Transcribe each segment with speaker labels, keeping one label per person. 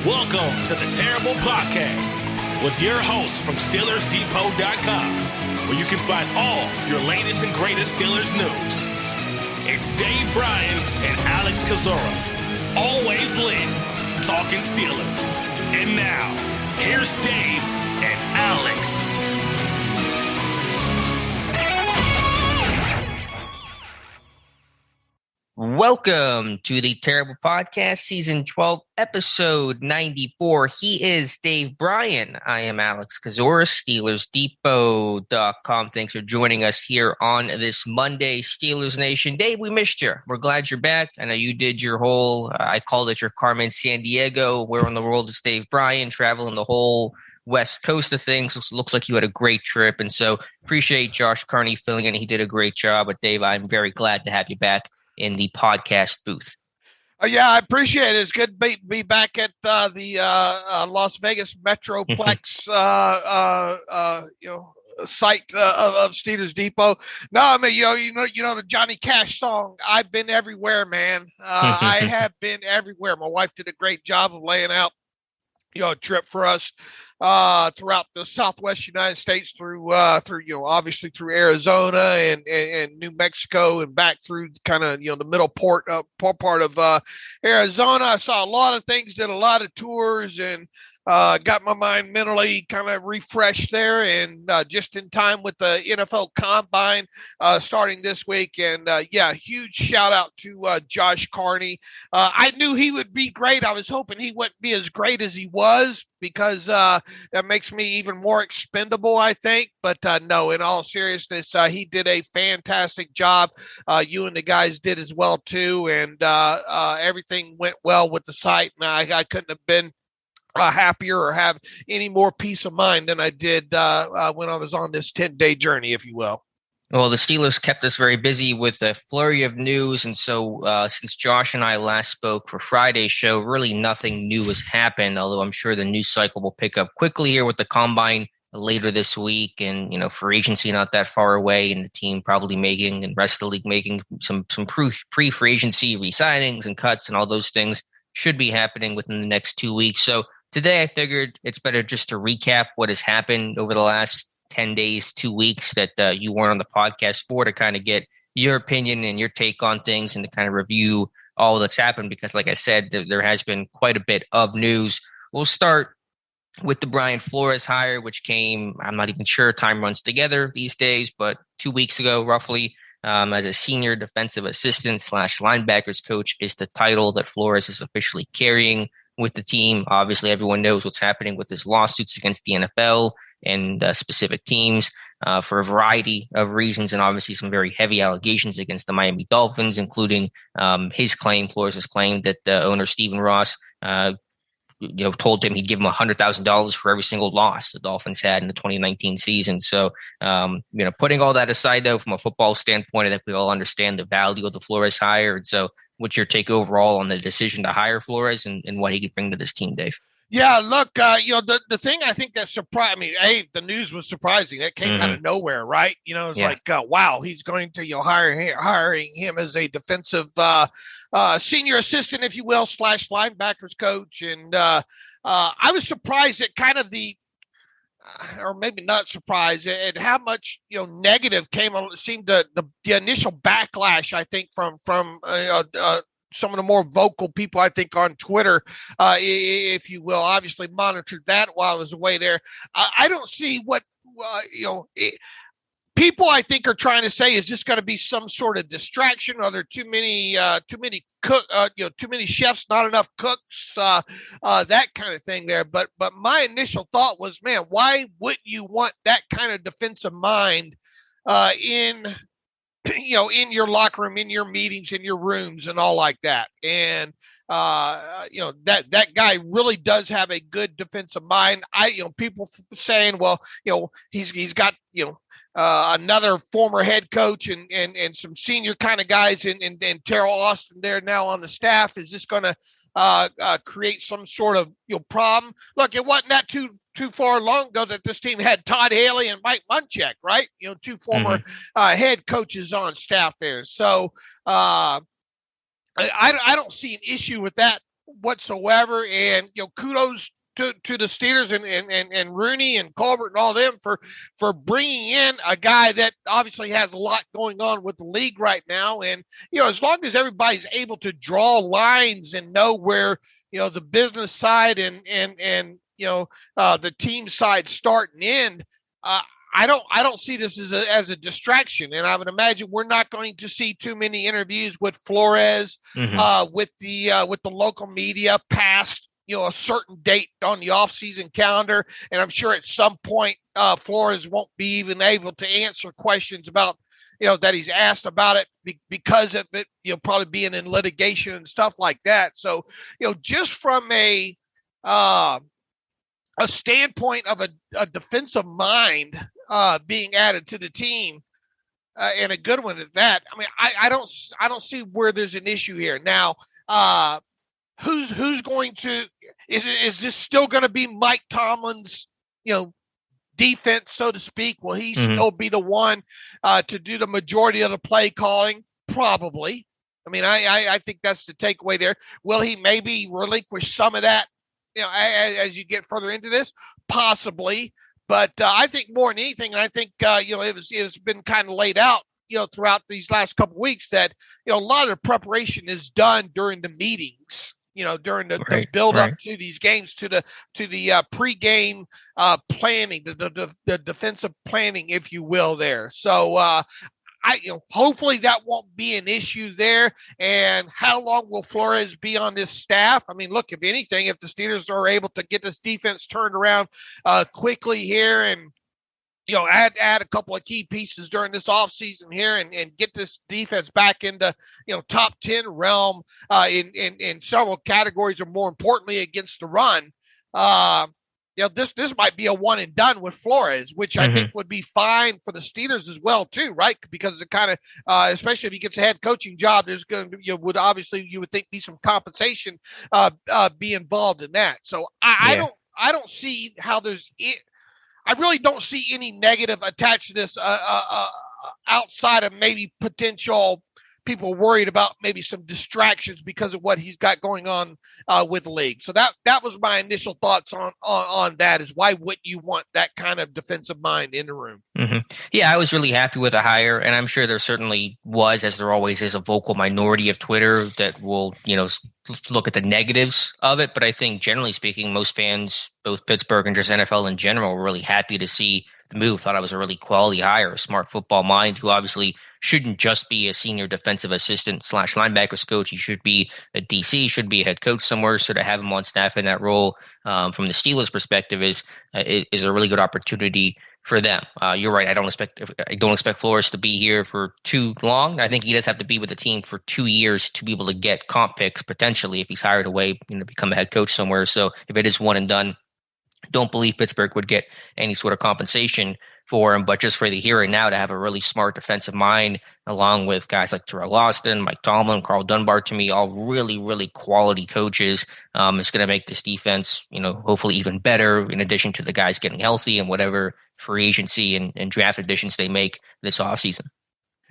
Speaker 1: Welcome to the Terrible Podcast with your hosts from SteelersDepot.com, where you can find all your latest and greatest Steelers news. It's Dave Bryan and Alex Kozora, always lit, talking Steelers. And now, here's Dave and Alex.
Speaker 2: Welcome to the Terrible Podcast, Season 12, Episode 94. He is Dave Bryan. I am Alex Kozora, SteelersDepot.com. Thanks for joining us here on this Monday, Steelers Nation. Dave, we missed you. We're glad you're back. I know you did your whole, I called it your Carmen San Diego. Where in the world is Dave Bryan? Traveling the whole West Coast of things. Looks like you had a great trip. And so appreciate Josh Carney filling in. He did a great job. But Dave, I'm very glad to have you back in the podcast booth.
Speaker 3: Yeah, I appreciate it. It's good to be back at the Las Vegas Metroplex, site of Steelers Depot. No, I mean, you know the Johnny Cash song. I've been everywhere, man. I have been everywhere. My wife did a great job of laying out, a trip for us throughout the Southwest United States through obviously through Arizona and New Mexico and back through kind of, the middle part of Arizona. I saw a lot of things, did a lot of tours, and got my mind mentally kind of refreshed there, and just in time with the NFL Combine starting this week. And huge shout out to Josh Carney. I knew he would be great. I was hoping he wouldn't be as great as he was, because that makes me even more expendable, I think. But no, in all seriousness, he did a fantastic job. You and the guys did as well too, and everything went well with the site. And I couldn't have been happier or have any more peace of mind than I did when I was on this 10-day journey, if you will.
Speaker 2: Well, the Steelers kept us very busy with a flurry of news. And so since Josh and I last spoke for Friday's show, really nothing new has happened, although I'm sure the news cycle will pick up quickly here with the Combine later this week. And, free agency not that far away, and the team probably making, and rest of the league making some pre-free agency re-signings and cuts, and all those things should be happening within the next 2 weeks. So today I figured it's better just to recap what has happened over the last 10 days, 2 weeks that you weren't on the podcast for, to kind of get your opinion and your take on things, and to kind of review all that's happened, because like I said, there has been quite a bit of news. We'll start with the Brian Flores hire, which came, I'm not even sure time runs together these days, but 2 weeks ago, roughly, as a senior defensive assistant / linebackers coach is the title that Flores is officially carrying with the team. Obviously, everyone knows what's happening with his lawsuits against the NFL and specific teams for a variety of reasons, and obviously some very heavy allegations against the Miami Dolphins, including Flores' claim that the owner Stephen Ross told him he'd give him $100,000 for every single loss the Dolphins had in the 2019 season. So, putting all that aside, though, from a football standpoint, I think we all understand the value of the Flores hire. And so, what's your take overall on the decision to hire Flores and what he could bring to this team, Dave?
Speaker 3: Yeah, look, the thing I think that surprised me, the news was surprising. It came out of nowhere, right? It's like, wow, he's going to hiring him as a defensive senior assistant, if you will, / linebackers coach. And I was surprised at kind of or maybe not surprised at how much negative seemed the initial backlash, I think, from some of the more vocal people, I think, on Twitter, if you will. Obviously monitored that while I was away there. I don't see what people, I think, are trying to say. Is this going to be some sort of distraction? Are there too many chefs, not enough cooks, that kind of thing there. But my initial thought was, man, why wouldn't you want that kind of defensive mind in your locker room, in your meetings, in your rooms, and all like that? And that guy really does have a good defensive mind. People saying, well, he's got another former head coach and some senior kind of guys and Terrell Austin there now on the staff. Is this going to create some sort of problem? Look, it wasn't that too far long ago that this team had Todd Haley and Mike Munchak, right? Two former head coaches on staff there. So I don't see an issue with that whatsoever. And, kudos to the Steelers and Rooney and Colbert and all them for bringing in a guy that obviously has a lot going on with the league right now. And, as long as everybody's able to draw lines and know where, the business side and the team side start and end, I don't see this as a distraction. And I would imagine we're not going to see too many interviews with Flores, with the local media past, a certain date on the offseason calendar. And I'm sure at some point Flores won't be even able to answer questions about, that he's asked about it because of it, probably being in litigation and stuff like that. So, just from a standpoint of a defensive mind being added to the team, and a good one at that. I mean, I don't see where there's an issue here. Now, who's going to is this still going to be Mike Tomlin's defense, so to speak? Will he still be the one to do the majority of the play calling? Probably. I mean, I think that's the takeaway there. Will he maybe relinquish some of that, as you get further into this? Possibly. But I think more than anything, and I think, it's been kind of laid out, throughout these last couple of weeks that, a lot of the preparation is done during the meetings, during the build up to these games, to the pregame planning, the defensive planning, if you will, there. So hopefully that won't be an issue there. And how long will Flores be on this staff? I mean, look, if anything, if the Steelers are able to get this defense turned around quickly here and, add a couple of key pieces during this offseason here and get this defense back into, top 10 realm in several categories, or more importantly, against the run, this might be a one and done with Flores, which I think would be fine for the Steelers as well, too, right? Because it kind of, especially if he gets a head coaching job, there's going to, you would think be some compensation be involved in that. So I don't see how I really don't see any negative attached to this outside of maybe potential people worried about maybe some distractions because of what he's got going on with the league. So that was my initial thoughts on that, is why wouldn't you want that kind of defensive mind in the room?
Speaker 2: Yeah, I was really happy with the hire, and I'm sure there certainly was, as there always is, a vocal minority of Twitter that will, look at the negatives of it. But I think generally speaking, most fans, both Pittsburgh and just NFL in general, were really happy to see the move. Thought it was a really quality hire, a smart football mind who obviously shouldn't just be a senior defensive assistant / linebackers coach. He should be a DC, should be a head coach somewhere. So to have him on staff in that role from the Steelers' perspective is a really good opportunity for them. You're right. I don't expect Flores to be here for too long. I think he does have to be with the team for 2 years to be able to get comp picks potentially if he's hired away, become a head coach somewhere. So if it is one and done, don't believe Pittsburgh would get any sort of compensation for him, but just for the here and now to have a really smart defensive mind, along with guys like Terrell Austin, Mike Tomlin, Carl Dunbar, to me, all really, really quality coaches. It's going to make this defense, hopefully even better, in addition to the guys getting healthy and whatever free agency and draft additions they make this offseason.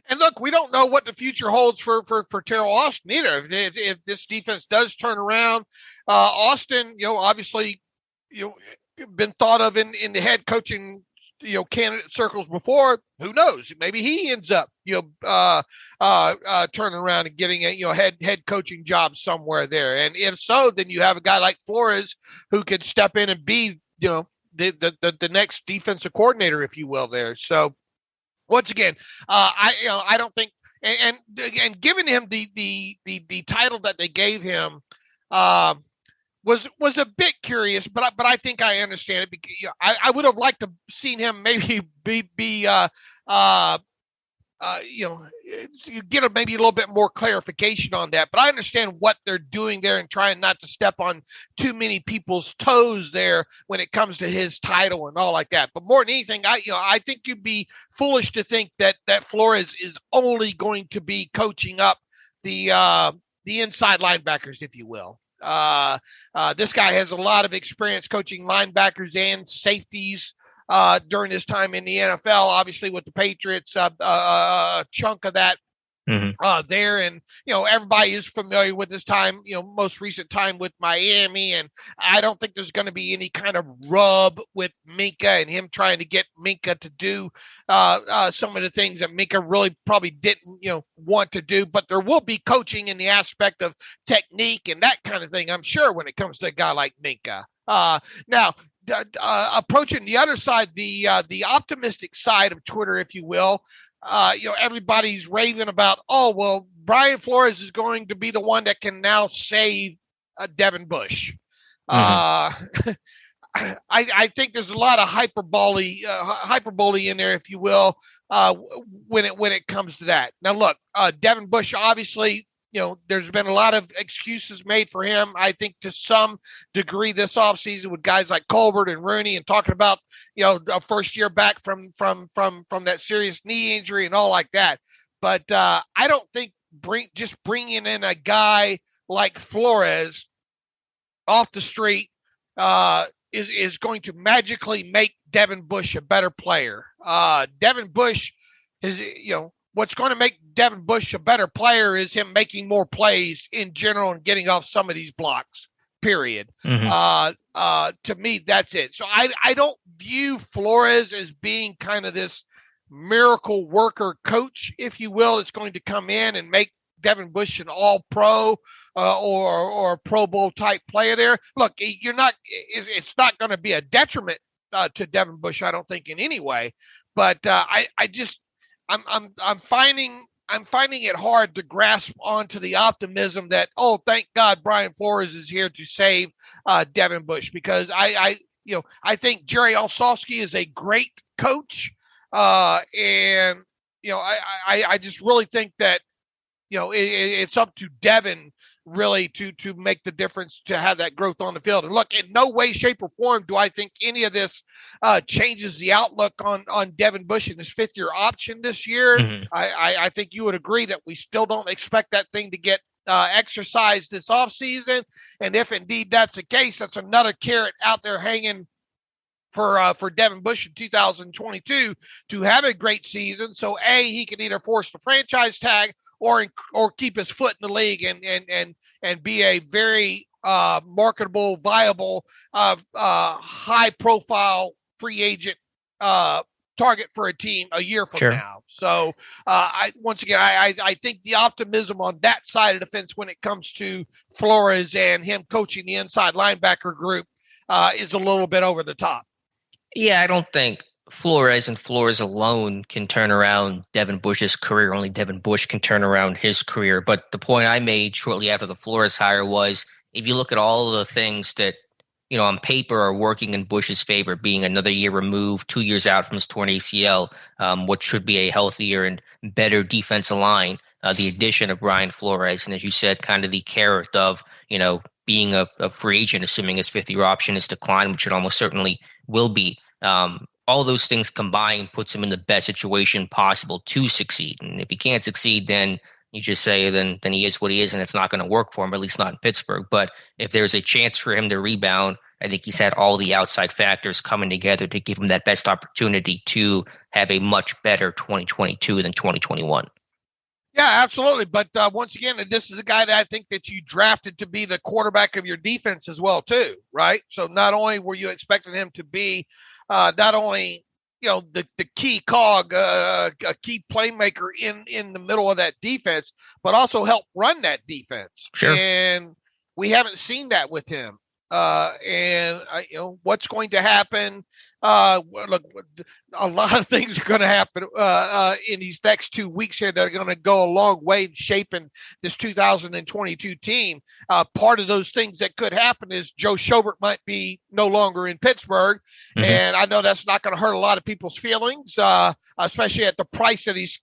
Speaker 3: And look, we don't know what the future holds for Terrell Austin either. If this defense does turn around, Austin, obviously, been thought of in the head coaching candidate circles before. Who knows? Maybe he ends up turning around and getting a head coaching job somewhere there. And if so, then you have a guy like Flores who could step in and be the next defensive coordinator, if you will, there. So once again, I don't think, and giving him the title that they gave him was a bit curious, but I think I understand it. Because I would have liked to seen him maybe get maybe a little bit more clarification on that. But I understand what they're doing there and trying not to step on too many people's toes there when it comes to his title and all like that. But more than anything, I think you'd be foolish to think that Flores is only going to be coaching up the inside linebackers, if you will. This guy has a lot of experience coaching linebackers and safeties during his time in the NFL, obviously with the Patriots, a chunk of that there. And, everybody is familiar with his time, most recent time with Miami. And I don't think there's going to be any kind of rub with Minkah and him trying to get Minkah to do some of the things that Minkah really probably didn't, want to do. But there will be coaching in the aspect of technique and that kind of thing, I'm sure, when it comes to a guy like Minkah. Now, approaching the other side, the optimistic side of Twitter, if you will, everybody's raving about, Brian Flores is going to be the one that can now save Devin Bush. I think there's a lot of hyperbole in there, if you will, when it comes to that. Now, look, Devin Bush, obviously, there's been a lot of excuses made for him, I think, to some degree this offseason with guys like Colbert and Rooney and talking about, a first year back from that serious knee injury and all like that. But I don't think bringing in a guy like Flores off the street is going to magically make Devin Bush a better player. Devin Bush is, what's going to make Devin Bush a better player is him making more plays in general and getting off some of these blocks, period. To me, that's it. So I don't view Flores as being kind of this miracle worker coach, if you will. It's going to come in and make Devin Bush an all-pro or Pro Bowl type player there. Look, it's not going to be a detriment to Devin Bush, I don't think, in any way. But I'm finding it hard to grasp onto the optimism that, thank God Brian Flores is here to save Devin Bush, because I think Jerry Olszewski is a great coach, and I just really think that it's up to Devin really to make the difference, to have that growth on the field. And look, in no way, shape, or form do I think any of this changes the outlook on Devin Bush in his fifth-year option this year. I think you would agree that we still don't expect that thing to get exercised this offseason. And if indeed that's the case, that's another carrot out there hanging for Devin Bush in 2022 to have a great season. So he can either force the franchise tag or keep his foot in the league and be a very marketable, viable, high profile free agent target for a team a year from now. So I think the optimism on that side of the fence when it comes to Flores and him coaching the inside linebacker group is a little bit over the top.
Speaker 2: Yeah, I don't think Flores and Flores alone can turn around Devin Bush's career. Only Devin Bush can turn around his career. But the point I made shortly after the Flores hire was, if you look at all of the things that, on paper are working in Bush's favor, being another year removed, 2 years out from his torn ACL, what should be a healthier and better defensive line, the addition of Brian Flores, and as you said, kind of the carrot of, being a free agent, assuming his fifth-year option is declined, which it almost certainly will be. All those things combined puts him in the best situation possible to succeed. And if he can't succeed, then you just say then he is what he is, and it's not going to work for him, at least not in Pittsburgh. But if there's a chance for him to rebound, I think he's had all the outside factors coming together to give him that best opportunity to have a much better 2022 than 2021.
Speaker 3: Yeah, absolutely. But once again, this is a guy that I think that you drafted to be the quarterback of your defense as well, too, right? So not only were you expecting him to be not only, the key cog, a key playmaker in the middle of that defense, but also help run that defense.
Speaker 2: Sure.
Speaker 3: And we haven't seen that with him. What's going to happen? Look, a lot of things are going to happen in these next 2 weeks here that are going to go a long way in shaping this 2022 team. Part of those things that could happen is Joe Schobert might be no longer in Pittsburgh, and I know that's not going to hurt a lot of people's feelings, especially at the price that he's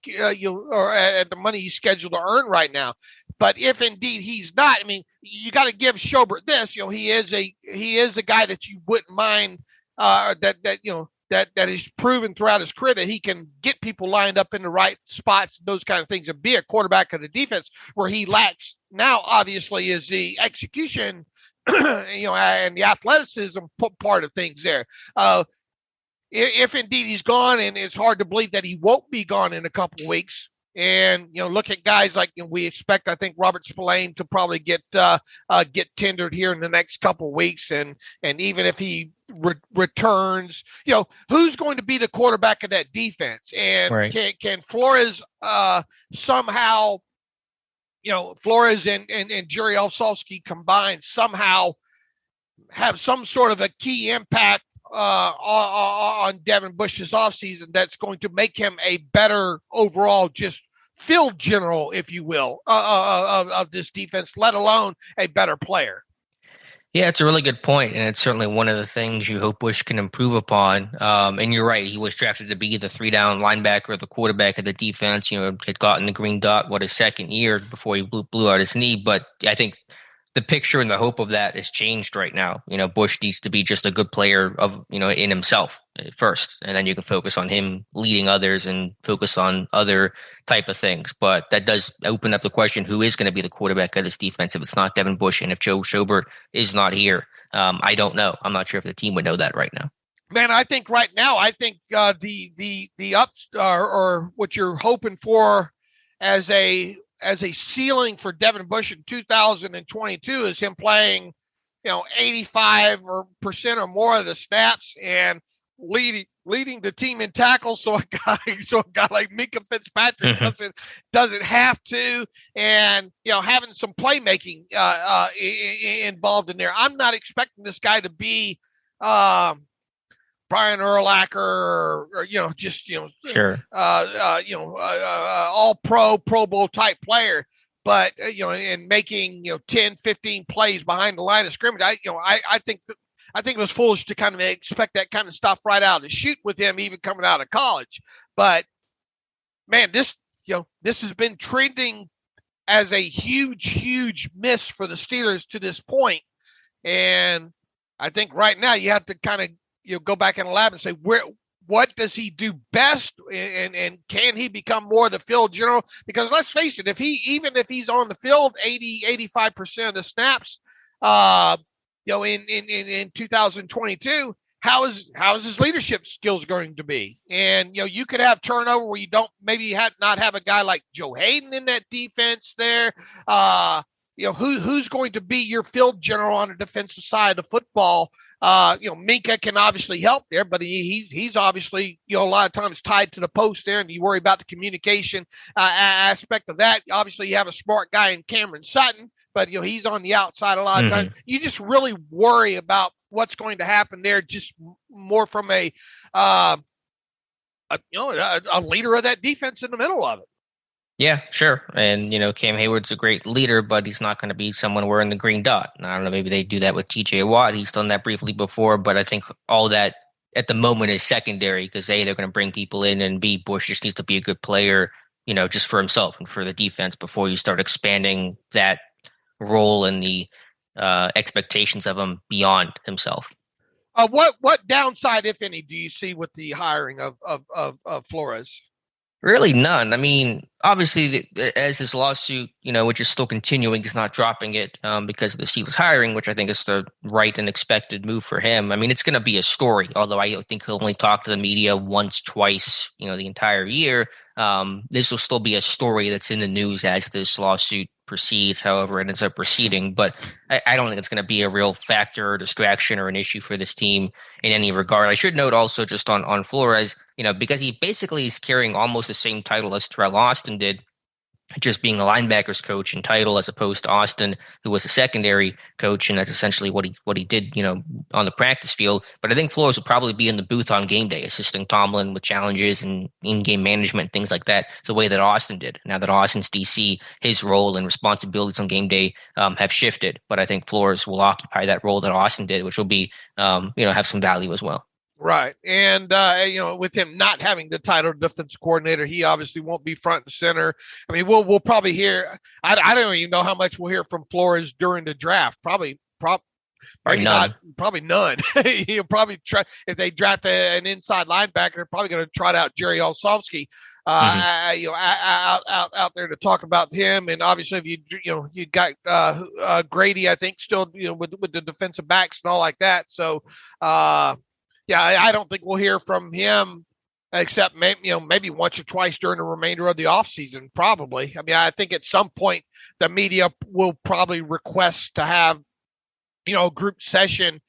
Speaker 3: or at the money he's scheduled to earn right now. But if indeed he's not, I mean, you got to give Schobert this. He is a guy that you wouldn't mind that he's proven throughout his career that he can get people lined up in the right spots, those kind of things, and be a quarterback of the defense. Where he lacks now, obviously, is the execution, and the athleticism part of things there. If indeed he's gone, and it's hard to believe that he won't be gone in a couple of weeks, And, look at guys like we expect, I think, Robert Spillane to probably get tendered here in the next couple of weeks. And even if he returns, who's going to be the quarterback of that defense? And
Speaker 2: right.
Speaker 3: can Flores somehow, Flores and Jerry Olszewski combined somehow have some sort of a key impact on Devin Bush's offseason that's going to make him a better overall just field general, if you will, of this defense, let alone a better player.
Speaker 2: Yeah, it's a really good point, and it's certainly one of the things you hope Bush can improve upon. And you're right, he was drafted to be the 3-down linebacker, the quarterback of the defense. Had gotten the green dot, his second year before he blew out his knee. But I think the picture and the hope of that has changed right now. Bush needs to be just a good player in himself first, and then you can focus on him leading others and focus on other type of things. But that does open up the question, who is going to be the quarterback of this defense if it's not Devin Bush? And if Joe Schobert is not here, I don't know. I'm not sure if the team would know that right now.
Speaker 3: Man, I think right now, the ups or what you're hoping for as a ceiling for Devin Bush in 2022 is him playing, 85% or more of the snaps and leading the team in tackles. So a guy like Minka Fitzpatrick doesn't have to, and having some playmaking involved in there. I'm not expecting this guy to be Brian Urlacher or
Speaker 2: sure.
Speaker 3: All Pro Bowl type player, but and making 10, 15 plays behind the line of scrimmage. I think it was foolish to kind of expect that kind of stuff right out of the chute with him, even coming out of college. But man, this has been trending as a huge miss for the Steelers to this point, and I think right now you have to kind of go back in the lab and say, what does he do best? And can he become more the field general? Because let's face it, even if he's on the field 85% of the snaps, in 2022, how is his leadership skills going to be? And, you could have turnover where you don't maybe not have a guy like Joe Hayden in that defense there. Who's going to be your field general on the defensive side of football? Minka can obviously help there, but he's obviously, a lot of times tied to the post there, and you worry about the communication aspect of that. Obviously, you have a smart guy in Cameron Sutton, but, he's on the outside a lot of times. You just really worry about what's going to happen there, just more from a leader of that defense in the middle of it.
Speaker 2: Yeah, sure. And, Cam Hayward's a great leader, but he's not going to be someone wearing the green dot. And I don't know, maybe they do that with TJ Watt. He's done that briefly before, but I think all that at the moment is secondary because A, they're going to bring people in, and B, Bush just needs to be a good player, just for himself and for the defense before you start expanding that role and the expectations of him beyond himself.
Speaker 3: What downside, if any, do you see with the hiring of Flores?
Speaker 2: Really none. I mean, obviously, as this lawsuit, which is still continuing, he's not dropping it because of the Steelers hiring, which I think is the right and expected move for him. I mean, it's going to be a story, although I think he'll only talk to the media once, twice, the entire year. This will still be a story that's in the news as this lawsuit proceeds, however it ends up proceeding. But I don't think it's going to be a real factor or distraction or an issue for this team in any regard. I should note also just on Flores, because he basically is carrying almost the same title as Terrell Austin did, just being a linebackers coach in title as opposed to Austin, who was a secondary coach, and that's essentially what he did, on the practice field. But I think Flores will probably be in the booth on game day, assisting Tomlin with challenges and in-game management, things like that, the way that Austin did. Now that Austin's DC, his role and responsibilities on game day have shifted, but I think Flores will occupy that role that Austin did, which will be, have some value as well.
Speaker 3: Right. And, with him not having the title defense coordinator, he obviously won't be front and center. I mean, we'll probably hear, I don't even know how much we'll hear from Flores during the draft. Probably none. Probably none. He'll probably try, if they draft an inside linebacker, they're probably going to trot out Jerry Olszewski, out there to talk about him. And obviously if you got Grady, I think still, with the defensive backs and all like that. So, I don't think we'll hear from him except maybe once or twice during the remainder of the offseason, probably. I mean, I think at some point the media will probably request to have, a group session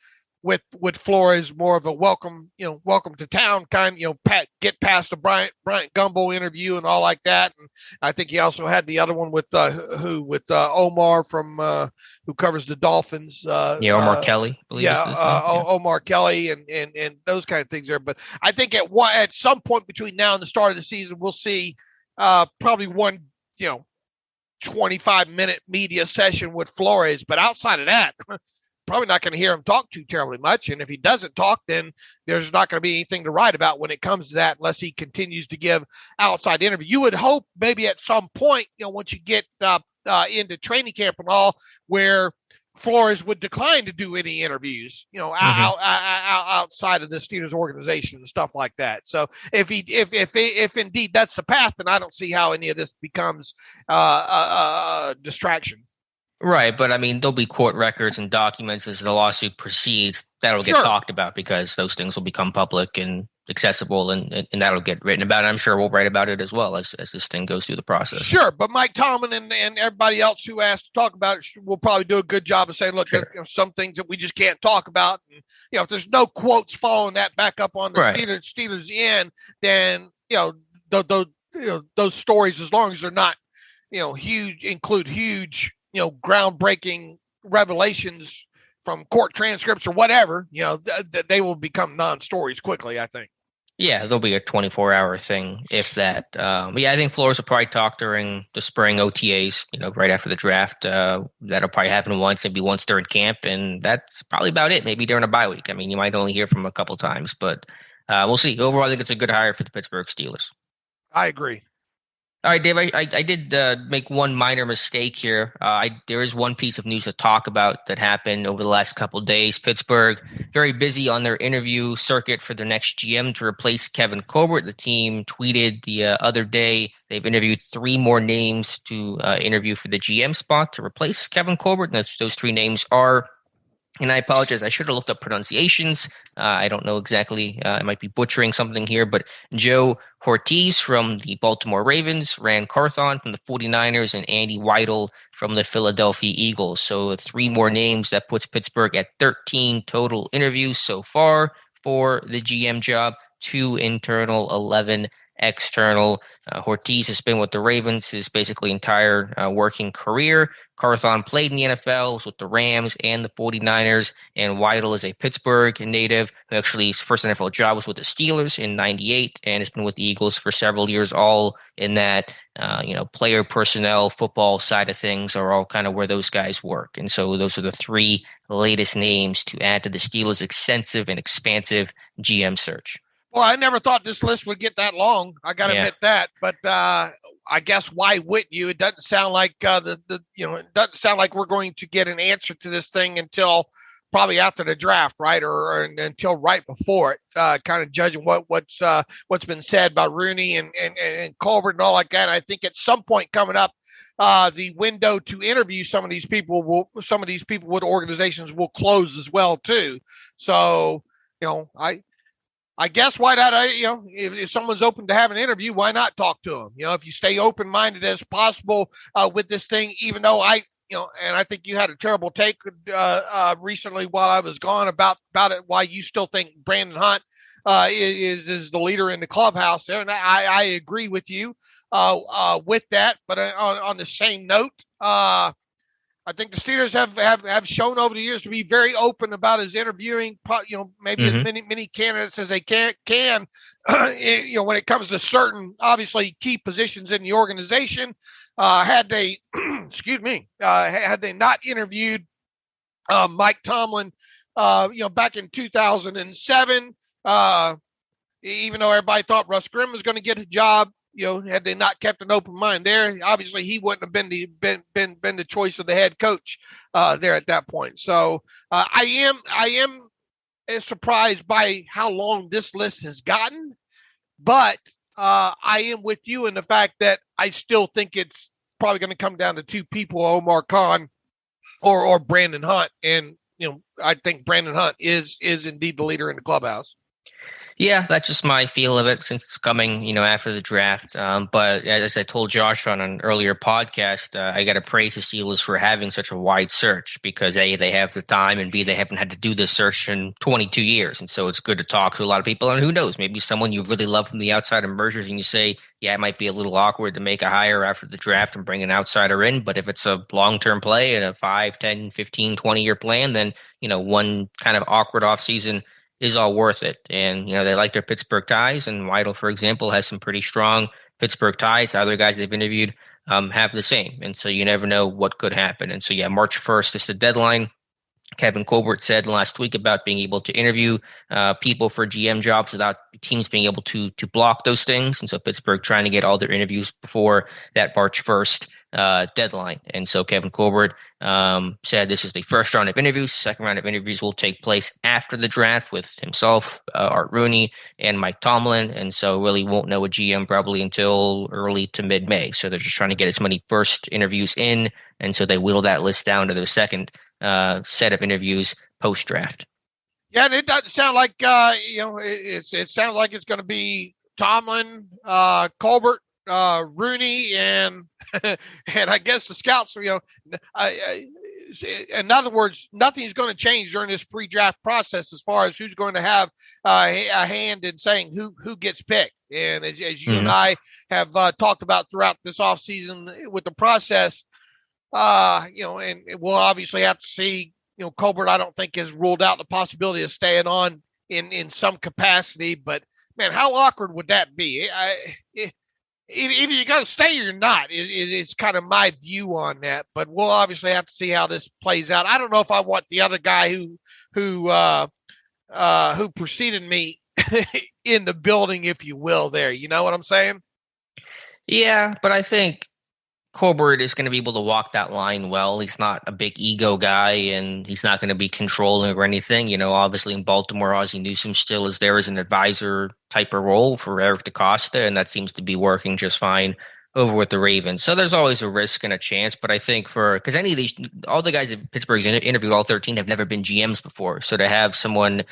Speaker 3: with Flores, more of a welcome to town kind, get past the Bryant Gumbel interview and all like that. And I think he also had the other one with Omar from who covers the Dolphins.
Speaker 2: Omar Kelly.
Speaker 3: Omar Kelly and those kind of things there. But I think at some point between now and the start of the season, we'll see probably one 25-minute media session with Flores. But outside of that, probably not going to hear him talk too terribly much. And if he doesn't talk, then there's not going to be anything to write about when it comes to that, unless he continues to give outside interviews. You would hope maybe at some point, once you get into training camp and all, where Flores would decline to do any interviews, outside of the Steelers organization and stuff like that. So if indeed that's the path, then I don't see how any of this becomes a distraction.
Speaker 2: Right, but I mean, there'll be court records and documents as the lawsuit proceeds that'll get talked about, because those things will become public and accessible, and that'll get written about. And I'm sure we'll write about it as well as this thing goes through the process.
Speaker 3: Sure, but Mike Tomlin and everybody else who asked to talk about it will probably do a good job of saying, look, some things that we just can't talk about. And, if there's no quotes following that back up on the Steelers end, then those stories, as long as they're not include huge groundbreaking revelations from court transcripts or whatever, they will become non-stories quickly, I think.
Speaker 2: Yeah, there'll be a 24-hour thing, if that. I think Flores will probably talk during the spring OTAs, right after the draft. That'll probably happen maybe once during camp, and that's probably about it. Maybe during a bye week. I mean, you might only hear from him a couple times, but we'll see. Overall, I think it's a good hire for the Pittsburgh Steelers.
Speaker 3: I agree.
Speaker 2: All right, Dave, I did make one minor mistake here. There is one piece of news to talk about that happened over the last couple of days. Pittsburgh, very busy on their interview circuit for their next GM to replace Kevin Colbert. The team tweeted the other day they've interviewed 3 more names to interview for the GM spot to replace Kevin Colbert. And those 3 names are, and I apologize, I should have looked up pronunciations. I don't know exactly. I might be butchering something here, but Joe Ortiz from the Baltimore Ravens, Rand Carthon from the 49ers, and Andy Weidel from the Philadelphia Eagles. So 3 more names. That puts Pittsburgh at 13 total interviews so far for the GM job, 2 internal, 11 external. Ortiz has been with the Ravens his basically entire working career. Carthon played in the NFL, was with the Rams and the 49ers, and Weidel is a Pittsburgh native who actually his first NFL job was with the Steelers in '98 and has been with the Eagles for several years, all in that player personnel, football side of things are all kind of where those guys work. And so those are the 3 latest names to add to the Steelers' extensive and expansive GM search.
Speaker 3: Well, I never thought this list would get that long. I got to admit that, but I guess why wouldn't you? It doesn't sound like it doesn't sound like we're going to get an answer to this thing until probably after the draft, right, or until right before it. Kind of judging what's been said about Rooney and Colbert and all like that. I think at some point coming up, the window to interview some of these people with organizations will close as well too. So I guess why not? If someone's open to have an interview, why not talk to them? If you stay open-minded as possible with this thing, even though and I think you had a terrible take recently while I was gone about it, why you still think Brandon Hunt is the leader in the clubhouse there. And I agree with you with that. But on the same note, I think the Steelers have shown over the years to be very open about his interviewing, maybe as many candidates as they can, when it comes to certain, obviously, key positions in the organization. Had they, had they not interviewed Mike Tomlin, back in 2007, even though everybody thought Russ Grimm was going to get a job, had they not kept an open mind there, obviously he wouldn't have been the choice of the head coach there at that point. So I am surprised by how long this list has gotten, but I am with you in the fact that I still think it's probably going to come down to 2 people, Omar Khan or Brandon Hunt, and I think Brandon Hunt is indeed the leader in the clubhouse.
Speaker 2: Yeah, that's just my feel of it since it's coming, after the draft. But as I told Josh on an earlier podcast, I got to praise the Steelers for having such a wide search because A, they have the time, and B, they haven't had to do this search in 22 years. And so it's good to talk to a lot of people. And who knows, maybe someone you really love from the outside emerges and you say, yeah, it might be a little awkward to make a hire after the draft and bring an outsider in. But if it's a long-term play and a 5, 10, 15, 20-year plan, then, one kind of awkward offseason is all worth it. And, they like their Pittsburgh ties. And Weidl, for example, has some pretty strong Pittsburgh ties. Other guys they've interviewed have the same. And so you never know what could happen. And so, yeah, March 1st is the deadline. Kevin Colbert said last week about being able to interview people for GM jobs without teams being able to block those things. And so Pittsburgh trying to get all their interviews before that March 1st deadline. And so Kevin Colbert said this is the first round of interviews. Second round of interviews will take place after the draft with himself, Art Rooney, and Mike Tomlin. And so really won't know a GM probably until early to mid-May. So they're just trying to get as many first interviews in. And so they whittle that list down to their second set of interviews post-draft.
Speaker 3: Yeah, and it doesn't sound like it sounds like it's going to be Tomlin, Colbert, Rooney, and and I guess the scouts. In other words, nothing's going to change during this pre-draft process as far as who's going to have a hand in saying who gets picked. And as you and I have talked about throughout this offseason with the process. And we'll obviously have to see, Colbert, I don't think has ruled out the possibility of staying on in some capacity, but man, how awkward would that be? Either you got to stay or you're not. It's kind of my view on that, but we'll obviously have to see how this plays out. I don't know if I want the other guy who preceded me in the building, if you will, there. You know what I'm saying?
Speaker 2: Yeah, but I think Colbert is going to be able to walk that line well. He's not a big ego guy, and he's not going to be controlling or anything. Obviously in Baltimore, Ozzie Newsome still is there as an advisor type of role for Eric DeCosta, and that seems to be working just fine over with the Ravens. So there's always a risk and a chance, but I think because any of these, all the guys that Pittsburgh's interviewed, all 13, have never been GMs before. So to have someone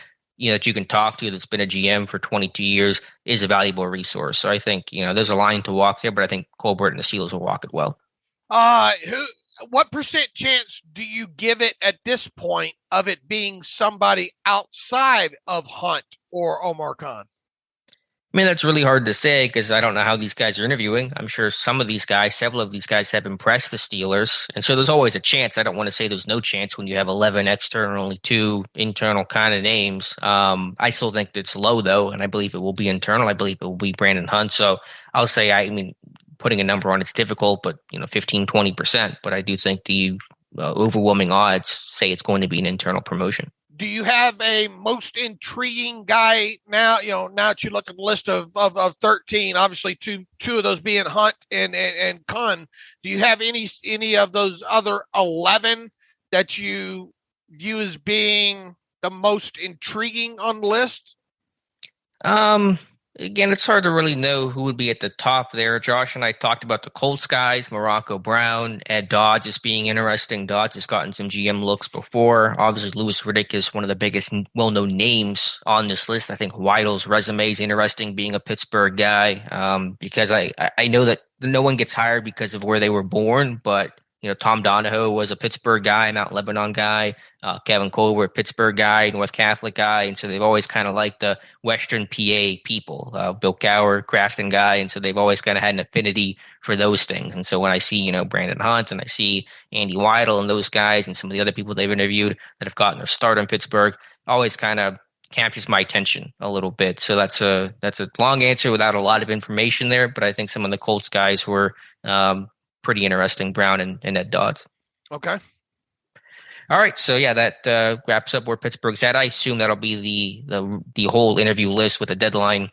Speaker 2: that you can talk to that's been a GM for 22 years is a valuable resource. So I think, there's a line to walk there, but I think Colbert and the Steelers will walk it well.
Speaker 3: What percent chance do you give it at this point of it being somebody outside of Hunt or Omar Khan?
Speaker 2: I mean, that's really hard to say because I don't know how these guys are interviewing. I'm sure several of these guys have impressed the Steelers. And so there's always a chance. I don't want to say there's no chance when you have 11 external, only 2 internal kind of names. I still think it's low, though, and I believe it will be internal. I believe it will be Brandon Hunt. So I'll say, putting a number on it's difficult, but 15, 20%. But I do think the overwhelming odds say it's going to be an internal promotion.
Speaker 3: Do you have a most intriguing guy now? Now that you look at the list of 13, obviously two of those being Hunt and Khan. Do you have any of those other 11 that you view as being the most intriguing on the list?
Speaker 2: Again, it's hard to really know who would be at the top there. Josh and I talked about the Colts guys, Morocco Brown, Ed Dodds as being interesting. Dodds has gotten some GM looks before. Obviously, Louis Riddick is one of the biggest well-known names on this list. I think Weidl's resume is interesting being a Pittsburgh guy because I know that no one gets hired because of where they were born, but Tom Donahoe was a Pittsburgh guy, Mount Lebanon guy. Kevin Colbert, Pittsburgh guy, North Catholic guy. And so they've always kind of liked the Western PA people. Bill Cowher, Crafton guy. And so they've always kind of had an affinity for those things. And so when I see, Brandon Hunt and I see Andy Weidl and those guys and some of the other people they've interviewed that have gotten their start in Pittsburgh, always kind of captures my attention a little bit. So that's a long answer without a lot of information there. But I think some of the Colts guys were pretty interesting, Brown and Ed Dodds.
Speaker 3: Okay.
Speaker 2: All right. So, yeah, that wraps up where Pittsburgh's at. I assume that'll be the whole interview list with the deadline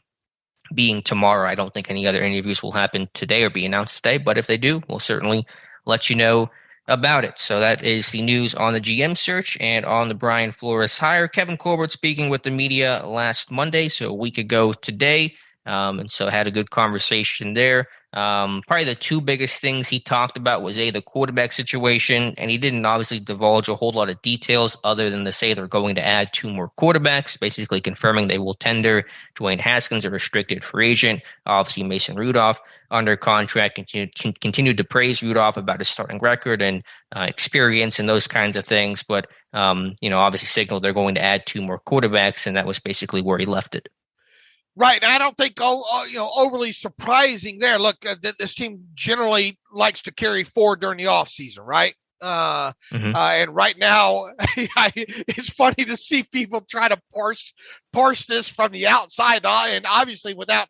Speaker 2: being tomorrow. I don't think any other interviews will happen today or be announced today. But if they do, we'll certainly let you know about it. So that is the news on the GM search and on the Brian Flores hire. Kevin Colbert speaking with the media last Monday, so a week ago today. And so had a good conversation there. Probably the two biggest things he talked about was the quarterback situation, and he didn't obviously divulge a whole lot of details other than to say they're going to add 2 more quarterbacks, basically confirming they will tender Dwayne Haskins, a restricted free agent, obviously Mason Rudolph under contract, and continued to praise Rudolph about his starting record and experience and those kinds of things, but obviously signaled they're going to add 2 more quarterbacks, and that was basically where he left it.
Speaker 3: Right. And I don't think, overly surprising there. Look, this team generally likes to carry 4 during the offseason, right? And right now, it's funny to see people try to parse this from the outside, and obviously without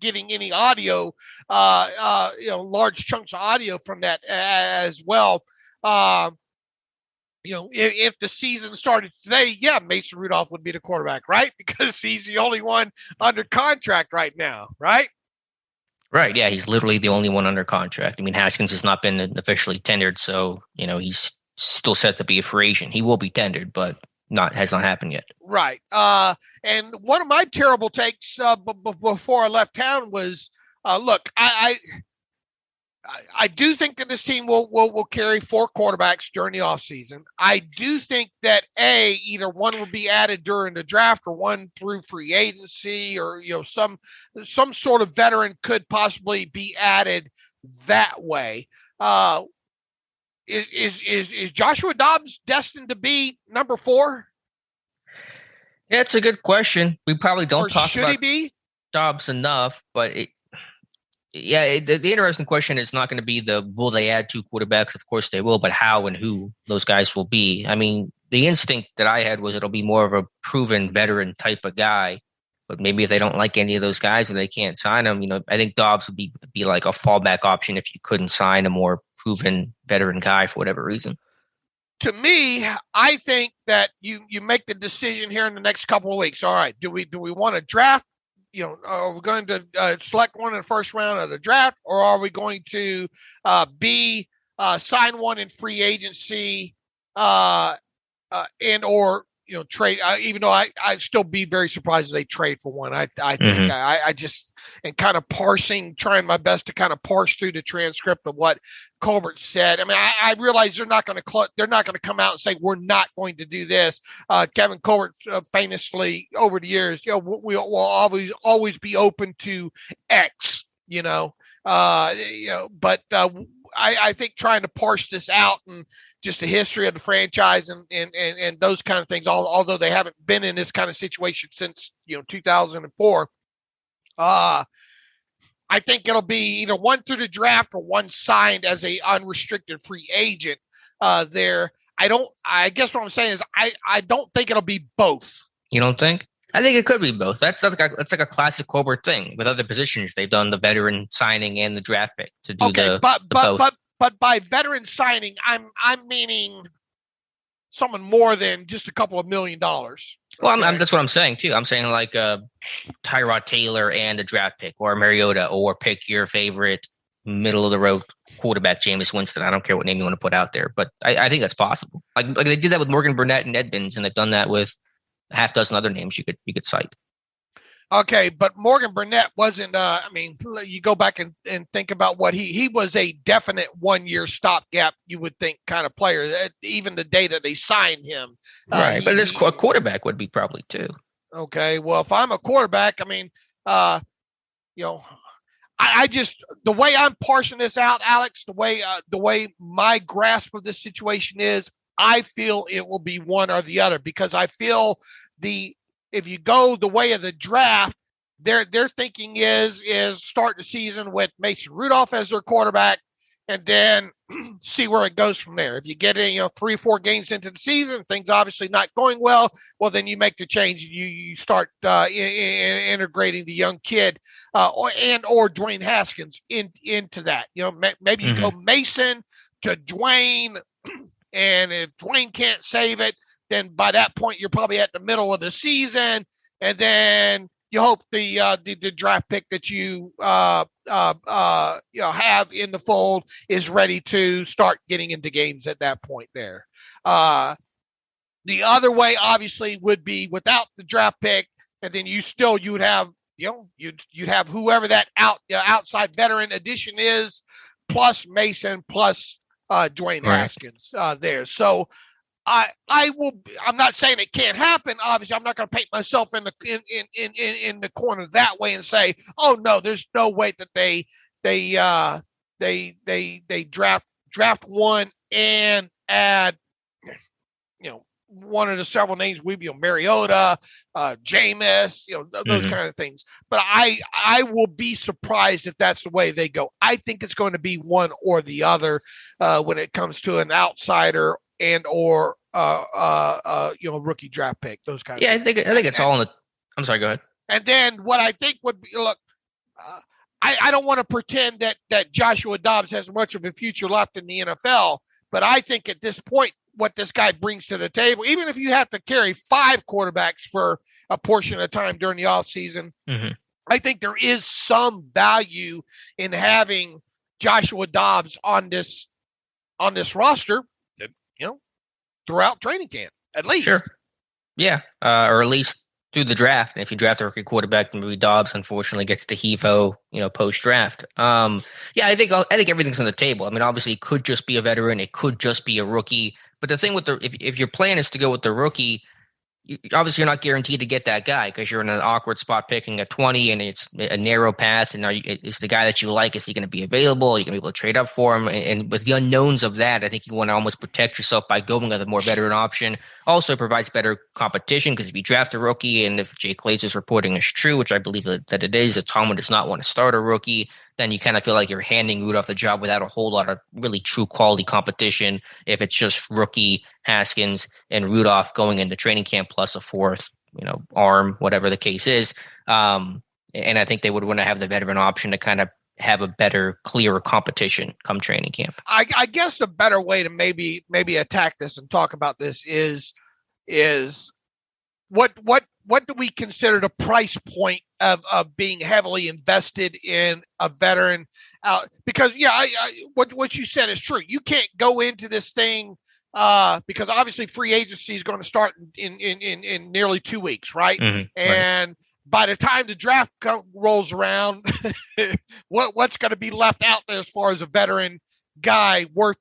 Speaker 3: getting any audio, large chunks of audio from that as well. If the season started today, Mason Rudolph would be the quarterback, right? Because he's the only one under contract right now, right?
Speaker 2: Right. Yeah, he's literally the only one under contract. I mean, Haskins has not been officially tendered, so he's still set to be a free agent. He will be tendered, but has not happened yet. Right.
Speaker 3: And one of my terrible takes before I left town was, look, I do think that this team will carry 4 quarterbacks during the offseason. I do think that either one will be added during the draft or one through free agency, or some sort of veteran could possibly be added that way. Is Joshua Dobbs destined to be number 4?
Speaker 2: Yeah, it's a good question. We probably don't talk
Speaker 3: should
Speaker 2: about
Speaker 3: he be
Speaker 2: Dobbs enough, but the interesting question is not going to be will they add 2 quarterbacks? Of course they will, but how and who those guys will be. I mean, the instinct that I had was it'll be more of a proven veteran type of guy, but maybe if they don't like any of those guys or they can't sign them, I think Dobbs would be like a fallback option if you couldn't sign a more proven veteran guy for whatever reason.
Speaker 3: To me, I think that you make the decision here in the next couple of weeks. All right, do we want to draft? Are we going to select one in the first round of the draft, or are we going to sign one in free agency and or trade? Even though I'd still be very surprised if they trade for one. I think I just and kind of trying my best to kind of parse through the transcript of what Colbert said. I mean, I realize they're not going to come out and say we're not going to do this. Kevin Colbert famously over the years, we'll always be open to X. But I think trying to parse this out and just the history of the franchise and those kind of things, although they haven't been in this kind of situation since 2004. I think it'll be either one through the draft or one signed as a unrestricted free agent there. I guess what I'm saying is I don't think it'll be both.
Speaker 2: You don't think? I think it could be both. That's like a classic Colbert thing. With other positions, they've done the veteran signing and the draft pick to do both.
Speaker 3: But by veteran signing, I'm meaning someone more than just a couple of $1 million.
Speaker 2: Well, that's what I'm saying too. I'm saying like Tyrod Taylor and a draft pick, or Mariota, or pick your favorite middle of the road quarterback, Jameis Winston. I don't care what name you want to put out there, but I think that's possible. Like they did that with Morgan Burnett and Edmonds, and they've done that with a half dozen other names you could cite.
Speaker 3: Okay, but Morgan Burnett wasn't. You go back and think about what he was a definite 1-year stopgap. You would think kind of player. Even the day that they signed him,
Speaker 2: right? But this quarterback would be probably too.
Speaker 3: Okay, well, if I'm a quarterback, I just the way I'm parsing this out, Alex, the way my grasp of this situation is, I feel it will be one or the other, because I feel if you go the way of the draft, their thinking is start the season with Mason Rudolph as their quarterback, and then see where it goes from there. If you get in, 3 or 4 games into the season, things obviously not going well, then you make the change. You start integrating the young kid or Dwayne Haskins into that. Maybe you go Mason to Dwayne, and if Dwayne can't save it, then by that point you're probably at the middle of the season, and then you hope the draft pick that you have in the fold is ready to start getting into games at that point there. The other way obviously would be without the draft pick, and then you would have you'd have whoever that outside veteran addition is, plus Mason, plus Dwayne Haskins there. So I'm not saying it can't happen. Obviously, I'm not going to paint myself in the corner that way and say, oh no, there's no way that they draft one and add, one of the several names we Mariota, Jameis, those kind of things. But I will be surprised if that's the way they go. I think it's going to be one or the other when it comes to an outsider and or rookie draft pick. Those kind of things.
Speaker 2: I think it's all in the. I'm sorry. Go ahead.
Speaker 3: And then what I think would be I don't want to pretend that Joshua Dobbs has much of a future left in the NFL, but I think at this point, what this guy brings to the table, even if you have to carry 5 quarterbacks for a portion of time during the offseason, I think there is some value in having Joshua Dobbs on this roster, throughout training camp, at least.
Speaker 2: Sure. Yeah. Or at least through the draft. And if you draft a rookie quarterback, then maybe Dobbs unfortunately gets the HEVO, post draft. I think everything's on the table. I mean, obviously it could just be a veteran. It could just be a rookie. But the thing with if your plan is to go with the rookie, obviously you're not guaranteed to get that guy because you're in an awkward spot picking at 20 and it's a narrow path. And is the guy that you like, is he going to be available? Are you going to be able to trade up for him? And with the unknowns of that, I think you want to almost protect yourself by going with a more veteran option. Also provides better competition because if you draft a rookie and if Jay Glazer's reporting is true, which I believe that it is, that Tomlin does not want to start a rookie, then you kind of feel like you're handing Rudolph the job without a whole lot of really true quality competition if it's just rookie Haskins and Rudolph going into training camp plus a fourth, arm, whatever the case is. And I think they would want to have the veteran option to kind of have a better, clearer competition come training camp.
Speaker 3: I guess the better way to maybe attack this and talk about this is what do we consider the price point of being heavily invested in a veteran? Because what you said is true. You can't go into this thing because obviously free agency is going to start in nearly 2 weeks, right? And by the time the draft rolls around, what's going to be left out there as far as a veteran guy worth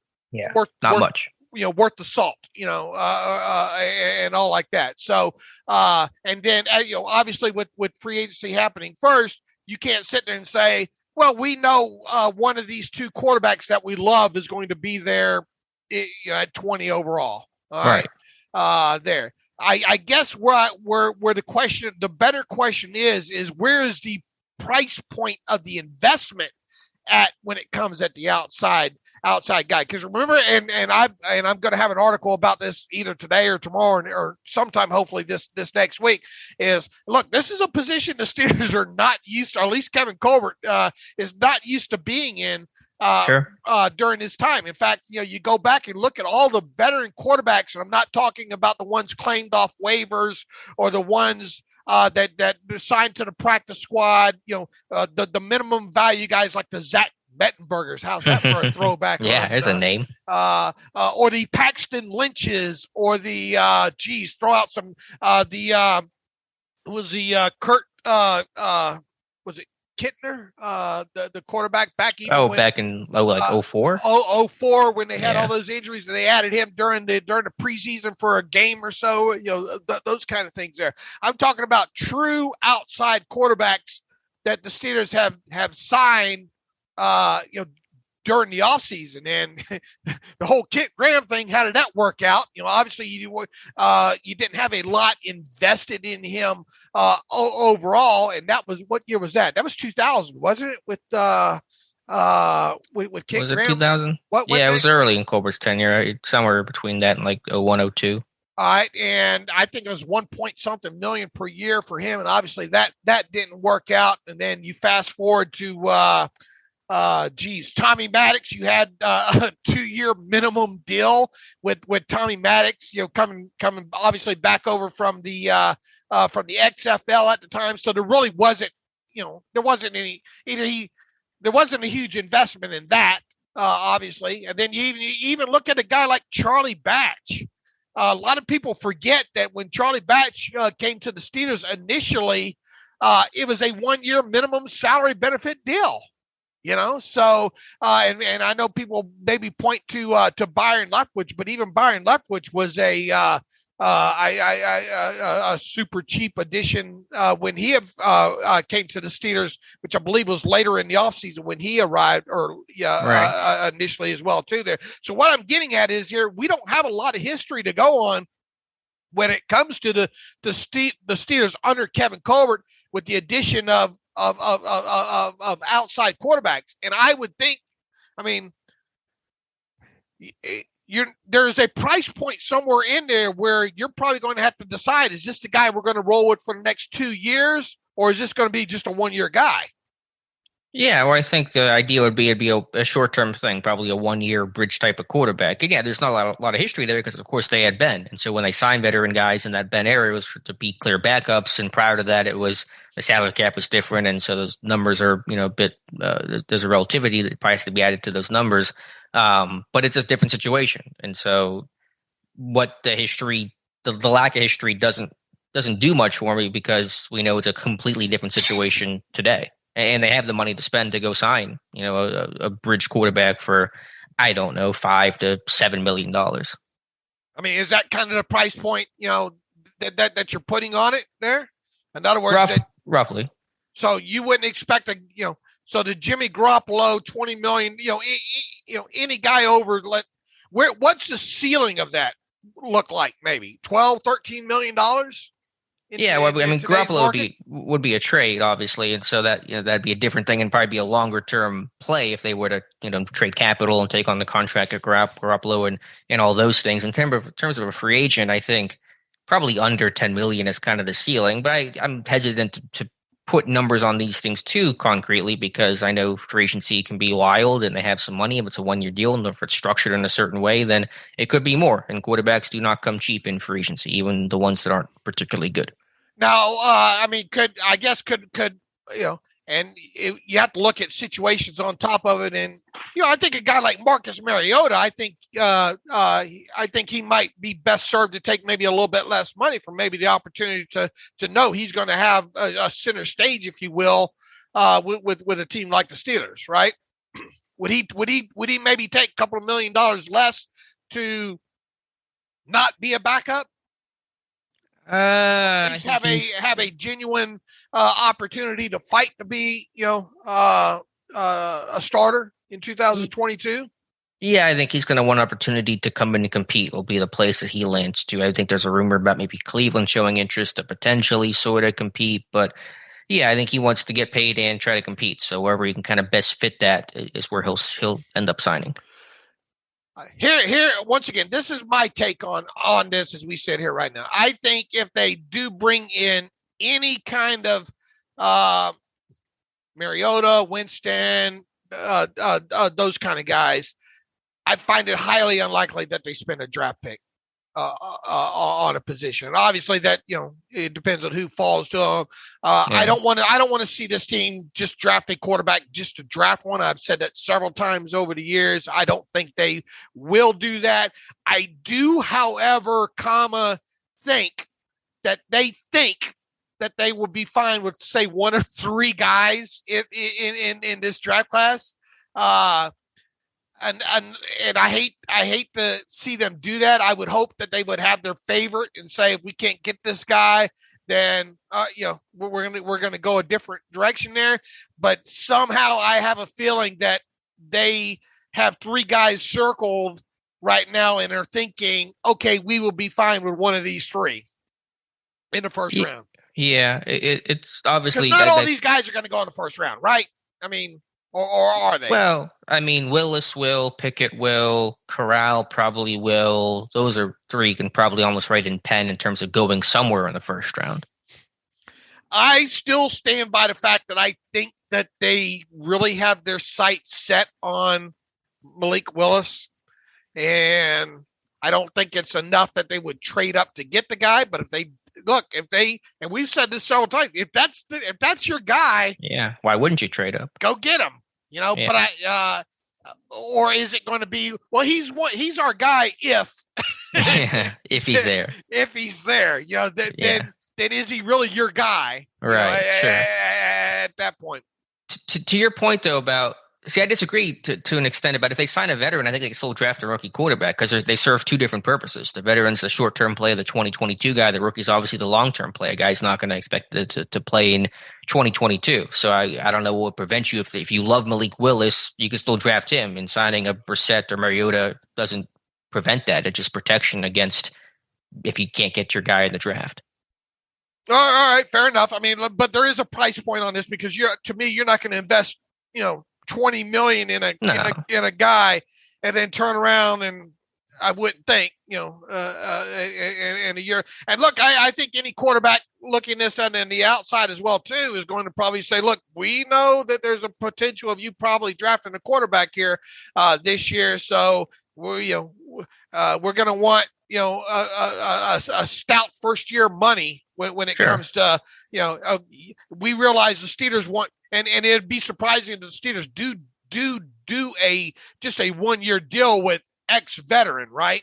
Speaker 2: much.
Speaker 3: Worth the salt, and all like that. So, and then, obviously with free agency happening first, you can't sit there and say, well, we know one of these 2 quarterbacks that we love is going to be there at 20 overall. All right. There. I guess where the better question is where is the price point of the investment at when it comes at the outside guy? Because remember, and I'm going to have an article about this either today or tomorrow or sometime, hopefully this next week. Is look, this is a position the Steelers are not used to, or at least Kevin Colbert is not used to being in during his time. In fact, you go back and look at all the veteran quarterbacks, and I'm not talking about the ones claimed off waivers or the ones that signed to the practice squad, the minimum value guys like the Zach Mettenbergers. How's that for a throwback?
Speaker 2: There's a name.
Speaker 3: Or the Paxton Lynches, or the throw out some Kurt was it Kittner, the quarterback back in
Speaker 2: back in 04?
Speaker 3: 04 when they had all those injuries, and they added him during the preseason for a game or so, those kind of things there. I'm talking about true outside quarterbacks that the Steelers have signed during the offseason. And the whole Kent Graham thing, how did that work out? Obviously you didn't have a lot invested in him overall. And that was, what year was that? That was 2000, wasn't it? With Kent
Speaker 2: was it
Speaker 3: Graham?
Speaker 2: 2000? It was early in Colbert's tenure, somewhere between that and like 01, 02.
Speaker 3: All right, and I think it was 1 point something million per year for him, and obviously that didn't work out. And then you fast forward to Tommy Maddox. You had a 2-year minimum deal with Tommy Maddox, coming obviously back over from the XFL at the time. So there really wasn't, there wasn't a huge investment in that, obviously. And then you even look at a guy like Charlie Batch. A lot of people forget that when Charlie Batch came to the Steelers initially, it was a 1-year minimum salary benefit deal. So and I know people maybe point to Byron Leftwich, but even Byron Leftwich was a super cheap addition when he came to the Steelers, which I believe was later in the offseason when he arrived, or initially as well too there. So what I'm getting at is here, we don't have a lot of history to go on when it comes to the Steelers under Kevin Colbert with the addition of outside quarterbacks. And I would think, there's a price point somewhere in there where you're probably going to have to decide, is this the guy we're going to roll with for the next 2 years, or is this going to be just a 1-year guy?
Speaker 2: Yeah, well, I think the idea would be it'd be a short-term thing, probably a 1-year bridge type of quarterback. Again, there's not a lot of history there because, of course, they had Ben. And so when they signed veteran guys in that Ben area, it was to be clear backups. And prior to that, it was the salary cap was different. And so those numbers are, a bit there's a relativity that probably has to be added to those numbers. But it's a different situation. And so what the history, the lack of history doesn't do much for me because we know it's a completely different situation today. And they have the money to spend to go sign, a bridge quarterback for, I don't know, $5 to $7 million.
Speaker 3: Is that kind of the price point, that you're putting on it there? In other words,
Speaker 2: roughly.
Speaker 3: So you wouldn't expect so the Jimmy Garoppolo $20 million, any guy over, what's the ceiling of that look like? Maybe $12, $13 million?
Speaker 2: Garoppolo would be a trade, obviously, and so that that'd be a different thing, and probably be a longer term play if they were to trade capital and take on the contract of Garoppolo and all those things. In terms of a free agent, I think probably under $10 million is kind of the ceiling, but I'm hesitant to put numbers on these things too concretely because I know free agency can be wild and they have some money. If it's a 1-year deal and if it's structured in a certain way, then it could be more. And quarterbacks do not come cheap in free agency, even the ones that aren't particularly good.
Speaker 3: Now, and you have to look at situations on top of it. And, I think a guy like Marcus Mariota, I think he might be best served to take maybe a little bit less money for maybe the opportunity to know he's going to have a center stage, if you will, with a team like the Steelers, right? Would he maybe take a couple of $1 million less to not be a backup? Have a genuine opportunity to fight to be, a starter in 2022.
Speaker 2: Yeah, I think he's going to want an opportunity to come in and compete. Will be the place that he lands to. I think there's a rumor about maybe Cleveland showing interest to potentially sort of compete, but yeah, I think he wants to get paid and try to compete. So wherever he can kind of best fit that is where he'll end up signing.
Speaker 3: Here, once again, this is my take on this as we sit here right now. I think if they do bring in any kind of Mariota, Winston, those kind of guys, I find it highly unlikely that they spend a draft pick on a position. And obviously, that it depends on who falls to them. I don't want to see this team just draft a quarterback just to draft one. I've said that several times over the years. I don't think they will do that. I do, however, think that they will be fine with, say, 1 or 3 guys in this draft class. And I hate to see them do that. I would hope that they would have their favorite and say, if we can't get this guy, then we're gonna go a different direction there. But somehow I have a feeling that they have 3 guys circled right now and are thinking, okay, we will be fine with one of these 3 in the first round.
Speaker 2: Yeah, it's obviously
Speaker 3: not all these guys are going to go in the first round, right? Or are they?
Speaker 2: Well, Willis will, Pickett will, Corral probably will. Those are 3 can probably almost write in pen in terms of going somewhere in the first round.
Speaker 3: I still stand by the fact that I think that they really have their sights set on Malik Willis. And I don't think it's enough that they would trade up to get the guy. But and we've said this several times, if that's your guy,
Speaker 2: yeah, why wouldn't you trade up?
Speaker 3: Go get him, Yeah. But or is it going to be? Well, he's our guy if
Speaker 2: if he's there.
Speaker 3: If he's there, then then is he really your guy?
Speaker 2: Right. Sure.
Speaker 3: At that point.
Speaker 2: To your point, though, about I disagree to an extent about if they sign a veteran, I think they can still draft a rookie quarterback because they serve two different purposes. The veteran's the short-term play of the 2022 guy. The rookie's obviously the long-term play. A guy's not going to expect to play in 2022. So I don't know what would prevent you if you love Malik Willis, you can still draft him. And signing a Brissett or Mariota doesn't prevent that. It's just protection against if you can't get your guy in the draft.
Speaker 3: All right, fair enough. I mean, but there is a price point on this because you're not going to invest, $20 million in a guy and then turn around and I wouldn't think, in a year. And look, I think any quarterback looking this on the outside as well too is going to probably say, look, we know that there's a potential of you probably drafting a quarterback here this year, so we're going to want a stout first year money when it comes to we realize the Steelers want and it'd be surprising if the Steelers do a 1 year deal with ex-veteran, right?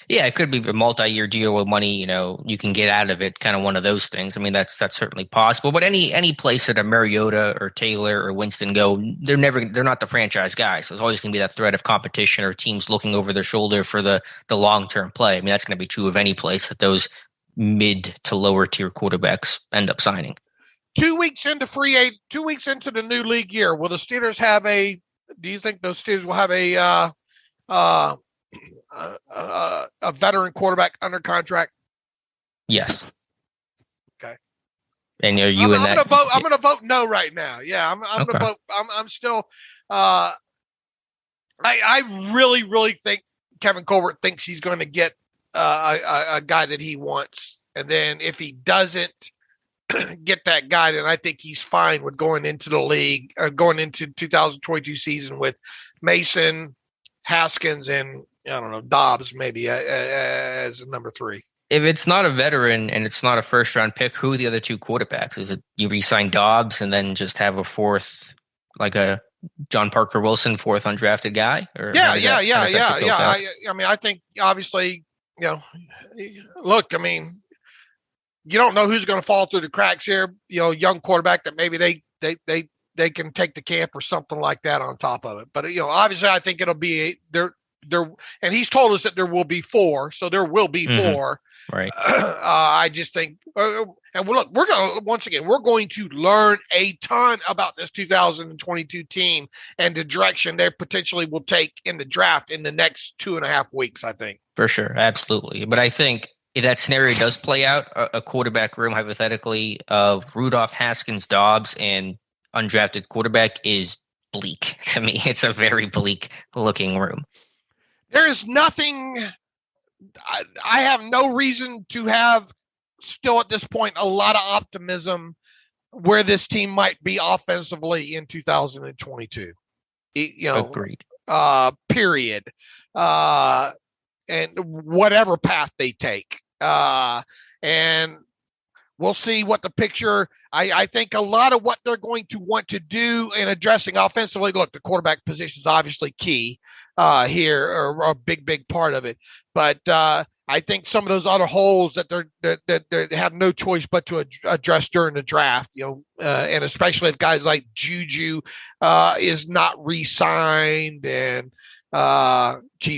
Speaker 2: Yeah, it could be a multi-year deal with money, you can get out of it, kind of one of those things. I mean, that's certainly possible. But any place that a Mariota or Taylor or Winston go, they're not the franchise guys. So there's always going to be that threat of competition or teams looking over their shoulder for the long-term play. I mean, that's going to be true of any place that those mid to lower tier quarterbacks end up signing.
Speaker 3: 2 weeks into 2 weeks into the new league year, will the Steelers have do you think those Steelers will have a veteran quarterback under contract?
Speaker 2: Yes.
Speaker 3: Okay.
Speaker 2: And I'm
Speaker 3: going to vote no right now. Yeah, I'm going to vote. I'm still. I really, really think Kevin Colbert thinks he's going to get a guy that he wants, and then if he doesn't get that guy, then I think he's fine with going into the league, going into 2022 season with Mason, Haskins, and I don't know, Dobbs maybe as number 3.
Speaker 2: If it's not a veteran and it's not a first round pick, who are the other two quarterbacks? Is it you re-sign Dobbs and then just have a fourth, like a John Parker Wilson, fourth undrafted guy? Or
Speaker 3: yeah. I mean, I think obviously, look, I mean, you don't know who's going to fall through the cracks here. Young quarterback that maybe they can take the camp or something like that on top of it. But obviously, I think it'll be there. And he's told us that there will be 4, so there will be 4.
Speaker 2: Right.
Speaker 3: I just think, and look, we're going to learn a ton about this 2022 team and the direction they potentially will take in the draft in the next 2.5 weeks. I think
Speaker 2: for sure, absolutely. But I think if that scenario does play out, a quarterback room hypothetically of Rudolph, Haskins, Dobbs, and undrafted quarterback is bleak to me. It's a very bleak looking room.
Speaker 3: There is nothing. I have no reason to have still at this point a lot of optimism where this team might be offensively in 2022.
Speaker 2: Agreed.
Speaker 3: Period. And whatever path they take. And we'll see what the picture. I think a lot of what they're going to want to do in addressing offensively. Look, the quarterback position is obviously key here, or a big part of it. But I think some of those other holes that they have no choice but to address during the draft. And especially if guys like Juju is not re-signed and.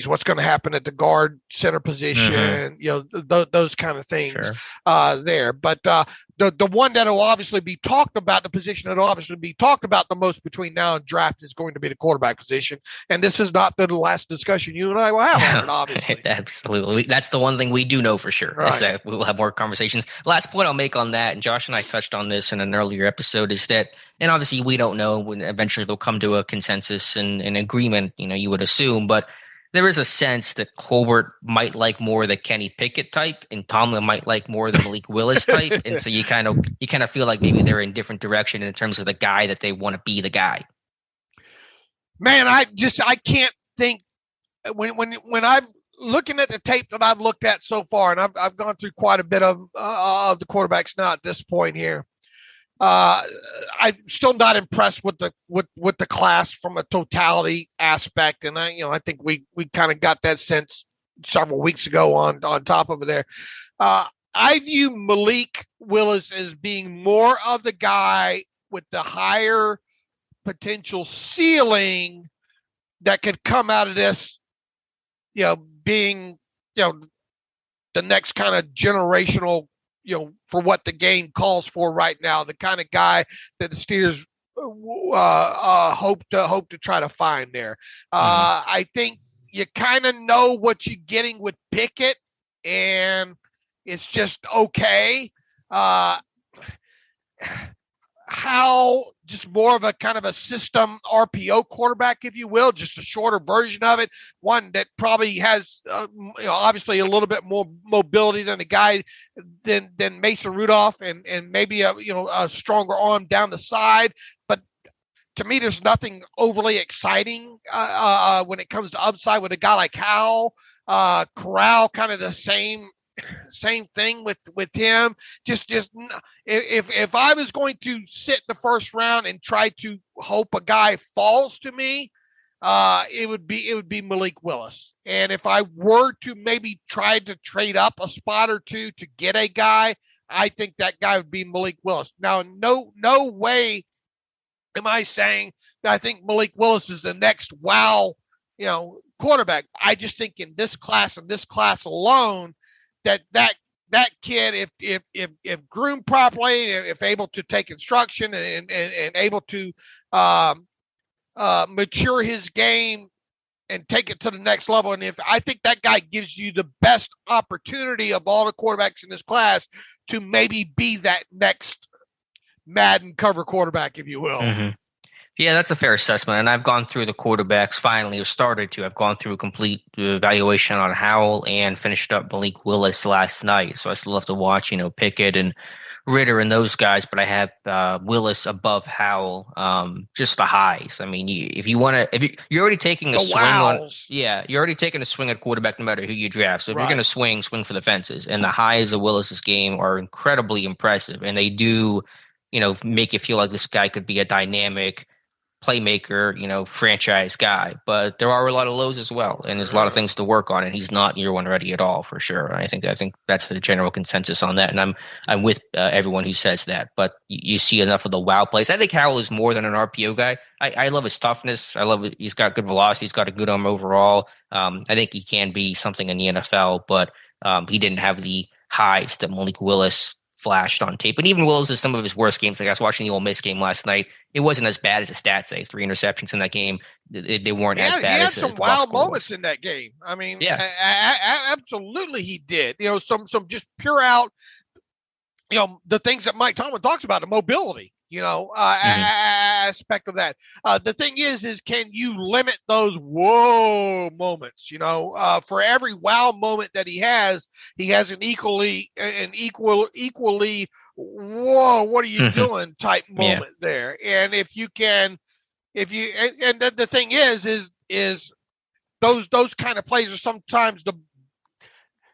Speaker 3: What's going to happen at the guard center position? Those kind of things there. But the one that will obviously be talked about, the position that will obviously be talked about the most between now and draft is going to be the quarterback position. And this is not the last discussion you and I will have on it, obviously.
Speaker 2: Absolutely. That's the one thing we do know for sure.
Speaker 3: Right.
Speaker 2: Is that we will have more conversations. Last point I'll make on that, and Josh and I touched on this in an earlier episode, is that, and obviously we don't know when eventually they'll come to a consensus and an agreement, you would assume, but there is a sense that Colbert might like more the Kenny Pickett type, and Tomlin might like more the Malik Willis type, and so you kind of feel like maybe they're in different direction in terms of the guy that they want to be the guy.
Speaker 3: Man, I can't think when I'm looking at the tape that I've looked at so far, and I've gone through quite a bit of the quarterbacks now at this point here. I'm still not impressed with the class from a totality aspect, and I think we kind of got that sense several weeks ago on top of it there. I view Malik Willis as being more of the guy with the higher potential ceiling that could come out of this, being, the next kind of generational, for what the game calls for right now, the kind of guy that the Steelers hope to try to find there. I think you kind of know what you're getting with Pickett, and it's just okay. How just more of a kind of a system RPO quarterback, if you will, just a shorter version of it. One that probably has, obviously a little bit more mobility than a guy than Mason Rudolph, and maybe a stronger arm down the side. But to me, there's nothing overly exciting when it comes to upside with a guy like Howell. Corral, kind of the same thing with him. Just if I was going to sit in the first round and try to hope a guy falls to me, it would be Malik Willis. And if I were to maybe try to trade up a spot or two to get a guy, I think that guy would be Malik Willis. Now, no way am I saying that I think Malik Willis is the next wow, quarterback. I just think in this class and this class alone, that kid, if groomed properly, if able to take instruction and able to mature his game and take it to the next level, and if I think that guy gives you the best opportunity of all the quarterbacks in this class to maybe be that next Madden cover quarterback, if you will.
Speaker 2: Mm-hmm. Yeah, that's a fair assessment. And I've gone through the quarterbacks finally, or started to. I've gone through a complete evaluation on Howell and finished up Malik Willis last night. So I still have to watch, Pickett and Ritter and those guys, but I have Willis above Howell, just the highs. I mean, you're already taking a swing you're already taking a swing at quarterback no matter who you draft. So if you're going to swing for the fences. And the highs of Willis's game are incredibly impressive. And they do, make you feel like this guy could be a dynamic playmaker, franchise guy, but there are a lot of lows as well, and there's a lot of things to work on, and he's not year one ready at all, for sure. I think that's the general consensus on that, and I'm with everyone who says that. But you see enough of the wow plays. I think Howell is more than an RPO guy. I love his toughness. I love it. He's got good velocity. He's got a good arm overall. I think he can be something in the NFL, but he didn't have the highs that Malik Willis flashed on tape. And even Willis is some of his worst games. Like I was watching the Ole Miss game last night. It wasn't as bad as the stats say. 3 interceptions in that game. They weren't as bad.
Speaker 3: He had some wild moments in that game. I mean, absolutely he did. Some just pure out, the things that Mike Tomlin talks about, the mobility, aspect of that. The thing is can you limit those whoa moments? For every wow moment that he has an equally whoa, what are you doing type moment there. And the thing is those kind of plays are sometimes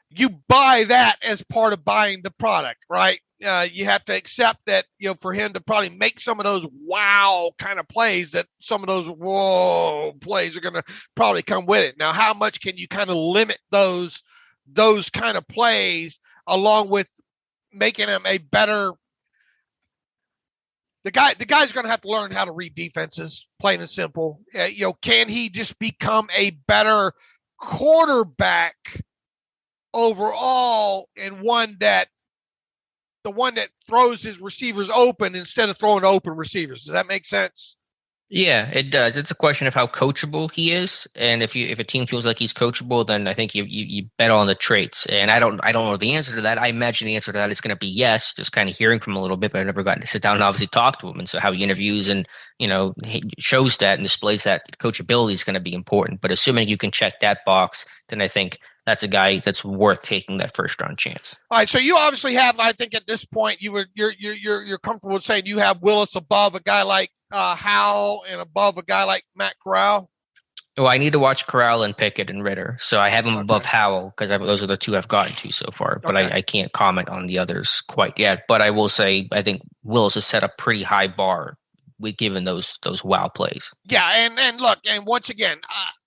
Speaker 3: you buy that as part of buying the product, right? You have to accept that, for him to probably make some of those wow kind of plays, that some of those whoa plays are going to probably come with it. Now, how much can you kind of limit those kind of plays, along with making him a better the guy's going to have to learn how to read defenses, plain and simple. Can he just become a better quarterback overall, and the one that throws his receivers open instead of throwing open receivers? Does that make sense?
Speaker 2: Yeah, it does. It's a question of how coachable he is, and if a team feels like he's coachable, then I think you bet on the traits. And I don't know the answer to that. I imagine the answer to that is going to be yes. Just kind of hearing from him a little bit, but I've never gotten to sit down and obviously talk to him. And so how he interviews and he shows that and displays that coachability is going to be important. But assuming you can check that box, then I think that's a guy that's worth taking that first round chance.
Speaker 3: All right, so you obviously have, I think at this point, you're comfortable with saying you have Willis above a guy like Howell and above a guy like Matt Corral.
Speaker 2: Well, I need to watch Corral and Pickett and Ritter, so I have him above Howell because those are the two I've gotten to so far. But I can't comment on the others quite yet. But I will say I think Willis has set a pretty high bar with given those wow plays.
Speaker 3: Yeah, and look, and once again,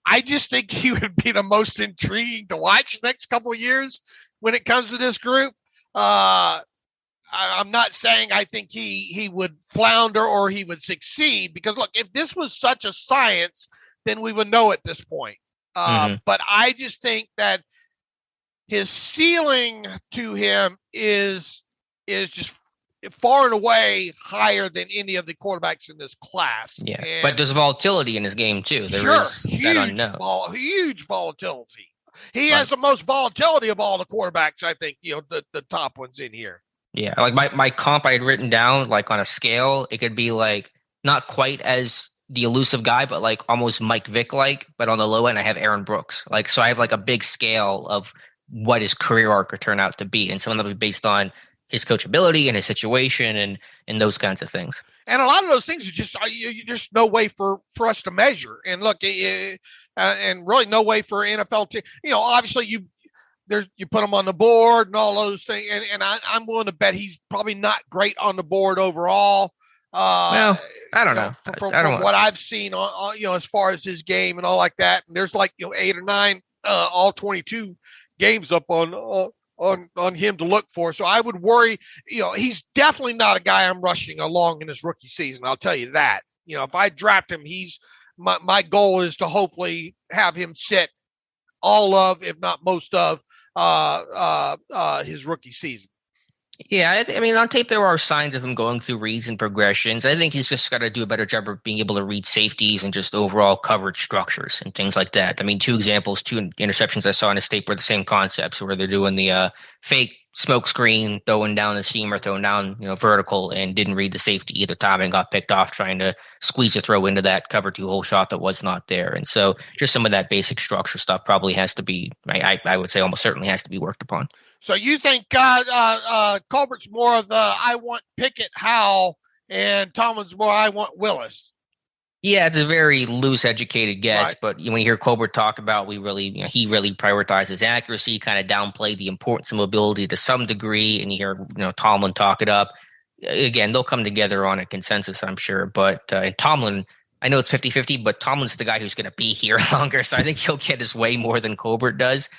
Speaker 3: I just think he would be the most intriguing to watch the next couple of years when it comes to this group. I'm not saying I think he would flounder or he would succeed, because look, if this was such a science, then we would know at this point. But I just think that his ceiling to him is just far and away higher than any of the quarterbacks in this class.
Speaker 2: Yeah,
Speaker 3: and
Speaker 2: but there's volatility in his game too. There is that unknown.
Speaker 3: Huge volatility. He has the most volatility of all the quarterbacks, I think, the top ones in here.
Speaker 2: Yeah, like my comp I had written down, like on a scale, it could be like not quite as the elusive guy, but like almost Mike Vick like, but on the low end I have Aaron Brooks. Like, so I have like a big scale of what his career arc could turn out to be, and some of them will be based on his coachability and his situation and those kinds of things.
Speaker 3: And a lot of those things are just no way for us to measure. And look, and really no way for NFL to, obviously you put him on the board and all those things. And I'm willing to bet he's probably not great on the board overall.
Speaker 2: Well, I don't know.
Speaker 3: From what I've seen on as far as his game and all like that. And there's like, 8 or 9, all 22 games up on him to look for. So I would worry, he's definitely not a guy I'm rushing along in his rookie season. I'll tell you that. If I draft him, my goal is to hopefully have him sit all of, if not most of, his rookie season.
Speaker 2: Yeah, I mean, on tape, there are signs of him going through reads and progressions. I think he's just got to do a better job of being able to read safeties and just overall coverage structures and things like that. I mean, 2 examples, 2 interceptions I saw in his tape were the same concepts, where they're doing the fake smoke screen, throwing down the seam or throwing down, vertical, and didn't read the safety either time and got picked off trying to squeeze a throw into that cover 2-hole shot that was not there. And so just some of that basic structure stuff probably has to be, I would say almost certainly has to be worked upon.
Speaker 3: So you think Colbert's more of the I want Pickett, Howell, and Tomlin's more I want Willis?
Speaker 2: Yeah, it's a very loose, educated guess,
Speaker 3: right.
Speaker 2: But when you hear Colbert talk about he really prioritizes accuracy, kind of downplay the importance of mobility to some degree, and you hear Tomlin talk it up. Again, they'll come together on a consensus, I'm sure. But Tomlin, I know it's 50-50, but Tomlin's the guy who's going to be here longer, so I think he'll get his way more than Colbert does.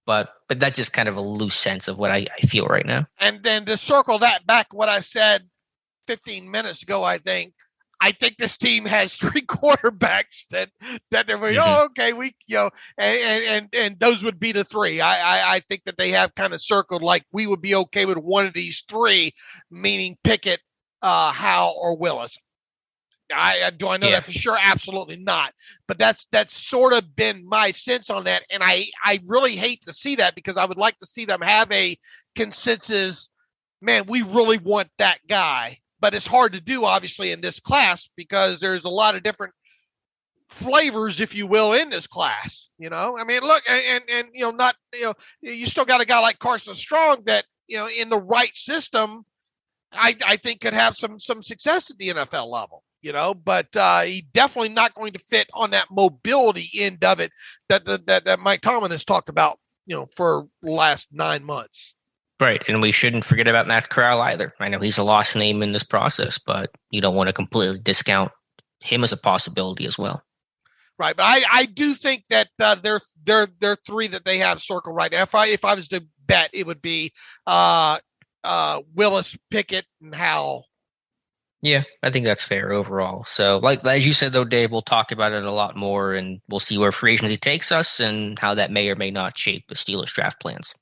Speaker 2: But that's just kind of a loose sense of what I feel right now. And
Speaker 3: then to circle that back, what I said 15 minutes ago, I think this team has 3 quarterbacks that they're going, okay, and those would be the 3. I think that they have kind of circled like we would be okay with one of these 3, meaning Pickett, Howell, or Willis. Do I know that for sure? Absolutely not. But that's sort of been my sense on that. And I really hate to see that, because I would like to see them have a consensus. Man, we really want that guy. But it's hard to do, obviously, in this class, because there's a lot of different flavors, if you will, in this class. I mean, look, and you still got a guy like Carson Strong that, in the right system, I think could have some success at the NFL level. But he definitely not going to fit on that mobility end of it that Mike Tomlin has talked about, for the last 9 months.
Speaker 2: Right, and we shouldn't forget about Matt Corral either. I know he's a lost name in this process, but you don't want to completely discount him as a possibility as well.
Speaker 3: Right, but I do think that they're 3 that they have circled right now. If I was to bet, it would be Willis, Pickett, and Howell.
Speaker 2: Yeah, I think that's fair overall. So, like as you said, though, Dave, we'll talk about it a lot more, and we'll see where free agency takes us and how that may or may not shape the Steelers draft plans.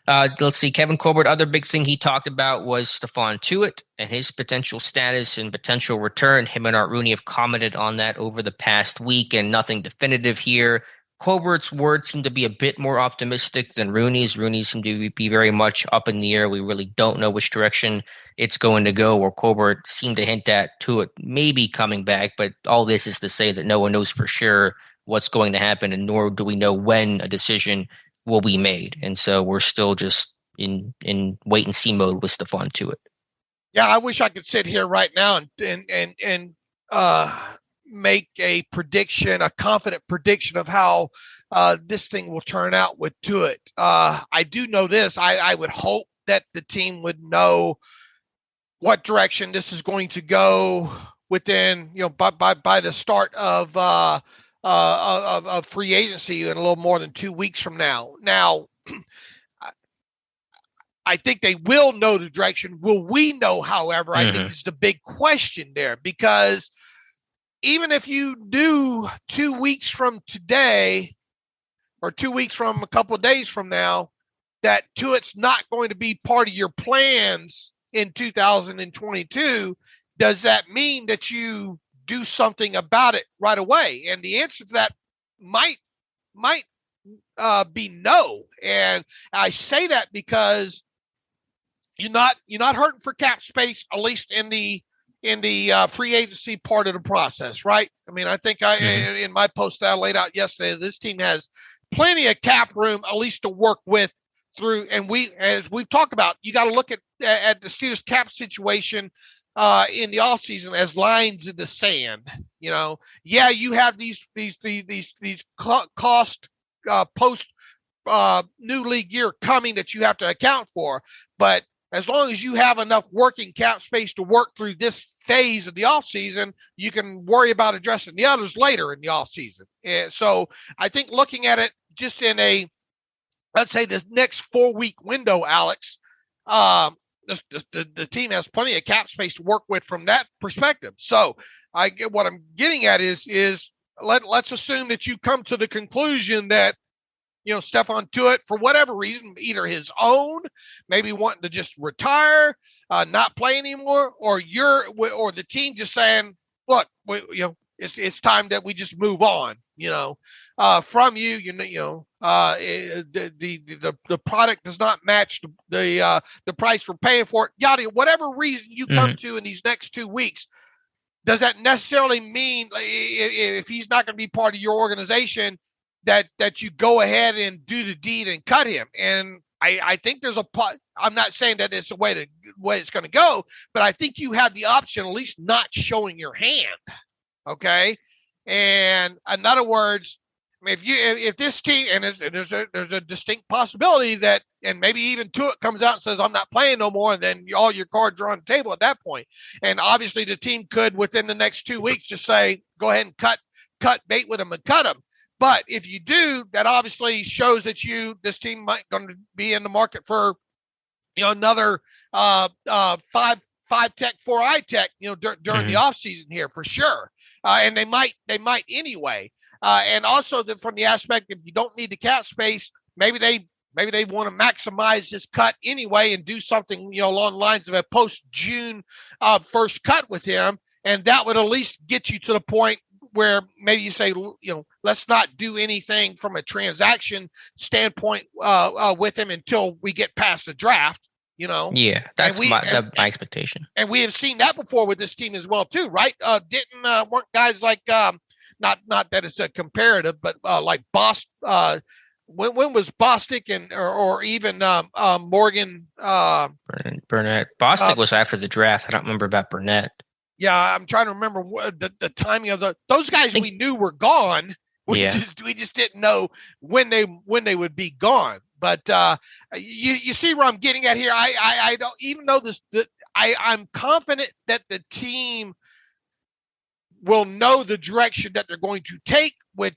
Speaker 2: Let's see. Kevin Colbert, other big thing he talked about was Stefan Tuitt and his potential status and potential return. Him and Art Rooney have commented on that over the past week, and nothing definitive here. Colbert's words seem to be a bit more optimistic than Rooney's. Rooney's seem to be very much up in the air. We really don't know which direction it's going to go, where Colbert seemed to hint at Tuitt maybe coming back, but all this is to say that no one knows for sure what's going to happen, and nor do we know when a decision will be made. And so we're still just in wait and see mode with Stefan Tuitt.
Speaker 3: Yeah, I wish I could sit here right now and make a prediction, a confident prediction of how this thing will turn out with Tuitt. I do know this. I would hope that the team would know what direction this is going to go within, by the start of free agency in a little more than 2 weeks from now. Now, I think they will know the direction. Will we know, however, I think is the big question there, because even if you knew 2 weeks from today or 2 weeks from a couple of days from now that Tuitt's not going to be part of your plans in 2022, does that mean that you do something about it right away? And the answer to that might be no. And I say that because you're not hurting for cap space, at least in the free agency part of the process, right? I mean, I think in my post I laid out yesterday, this team has plenty of cap room, at least to work with through. And as we've talked about, you got to look at the Steelers cap situation in the offseason as lines in the sand. Yeah, you have these cost post new league year coming that you have to account for, but as long as you have enough working cap space to work through this phase of the offseason, you can worry about addressing the others later in the offseason. And so I think looking at it just in let's say the next 4-week window, Alex, the team has plenty of cap space to work with from that perspective. So what I'm getting at is let's assume that you come to the conclusion that Stefan Tuitt, for whatever reason, either his own, maybe wanting to just retire, not play anymore, or the team just saying, look, it's time that we just move on, from you. The product does not match the price we're paying for it. Yada, whatever reason you come to in these next 2 weeks, does that necessarily mean if he's not going to be part of your organization that you go ahead and do the deed and cut him? And I think there's I'm not saying that it's the way it's going to go, but I think you have the option, at least not showing your hand. Okay. And in other words, if this team, and there's a distinct possibility that, and maybe even Tuitt comes out and says, I'm not playing no more, and then all your cards are on the table at that point. And obviously the team could, within the next 2 weeks, just say, go ahead and cut bait with him and cut him. But if you do, that obviously shows that this team might going to be in the market for, another 5-tech, 4-I-tech, during the offseason here for sure. And they might anyway. And also from the aspect, if you don't need the cap space, maybe they want to maximize his cut anyway and do something, along the lines of a post-June first cut with him. And that would at least get you to the point where maybe you say, let's not do anything from a transaction standpoint with him until we get past the draft.
Speaker 2: Yeah, that's my expectation. And we
Speaker 3: have seen that before with this team as well too, right? Weren't guys like not that it's a comparative, but like when was Bostic or even Morgan
Speaker 2: Burnett? Bostic was after the draft. I don't remember about Burnett.
Speaker 3: Yeah, I'm trying to remember the timing of those guys. We knew were gone. We just didn't know when they would be gone. But you see where I'm getting at here. I don't even know this. I'm confident that the team will know the direction that they're going to take with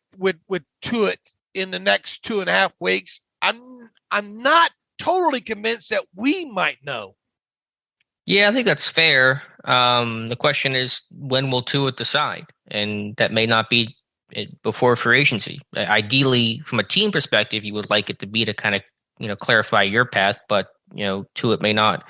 Speaker 3: Tuitt in the next 2.5 weeks. I'm not totally convinced that we might know.
Speaker 2: Yeah, I think that's fair. The question is, when will Tuitt decide? And that may not be before free agency. Ideally, from a team perspective, you would like it to be to kind of, clarify your path, but, Tuitt may not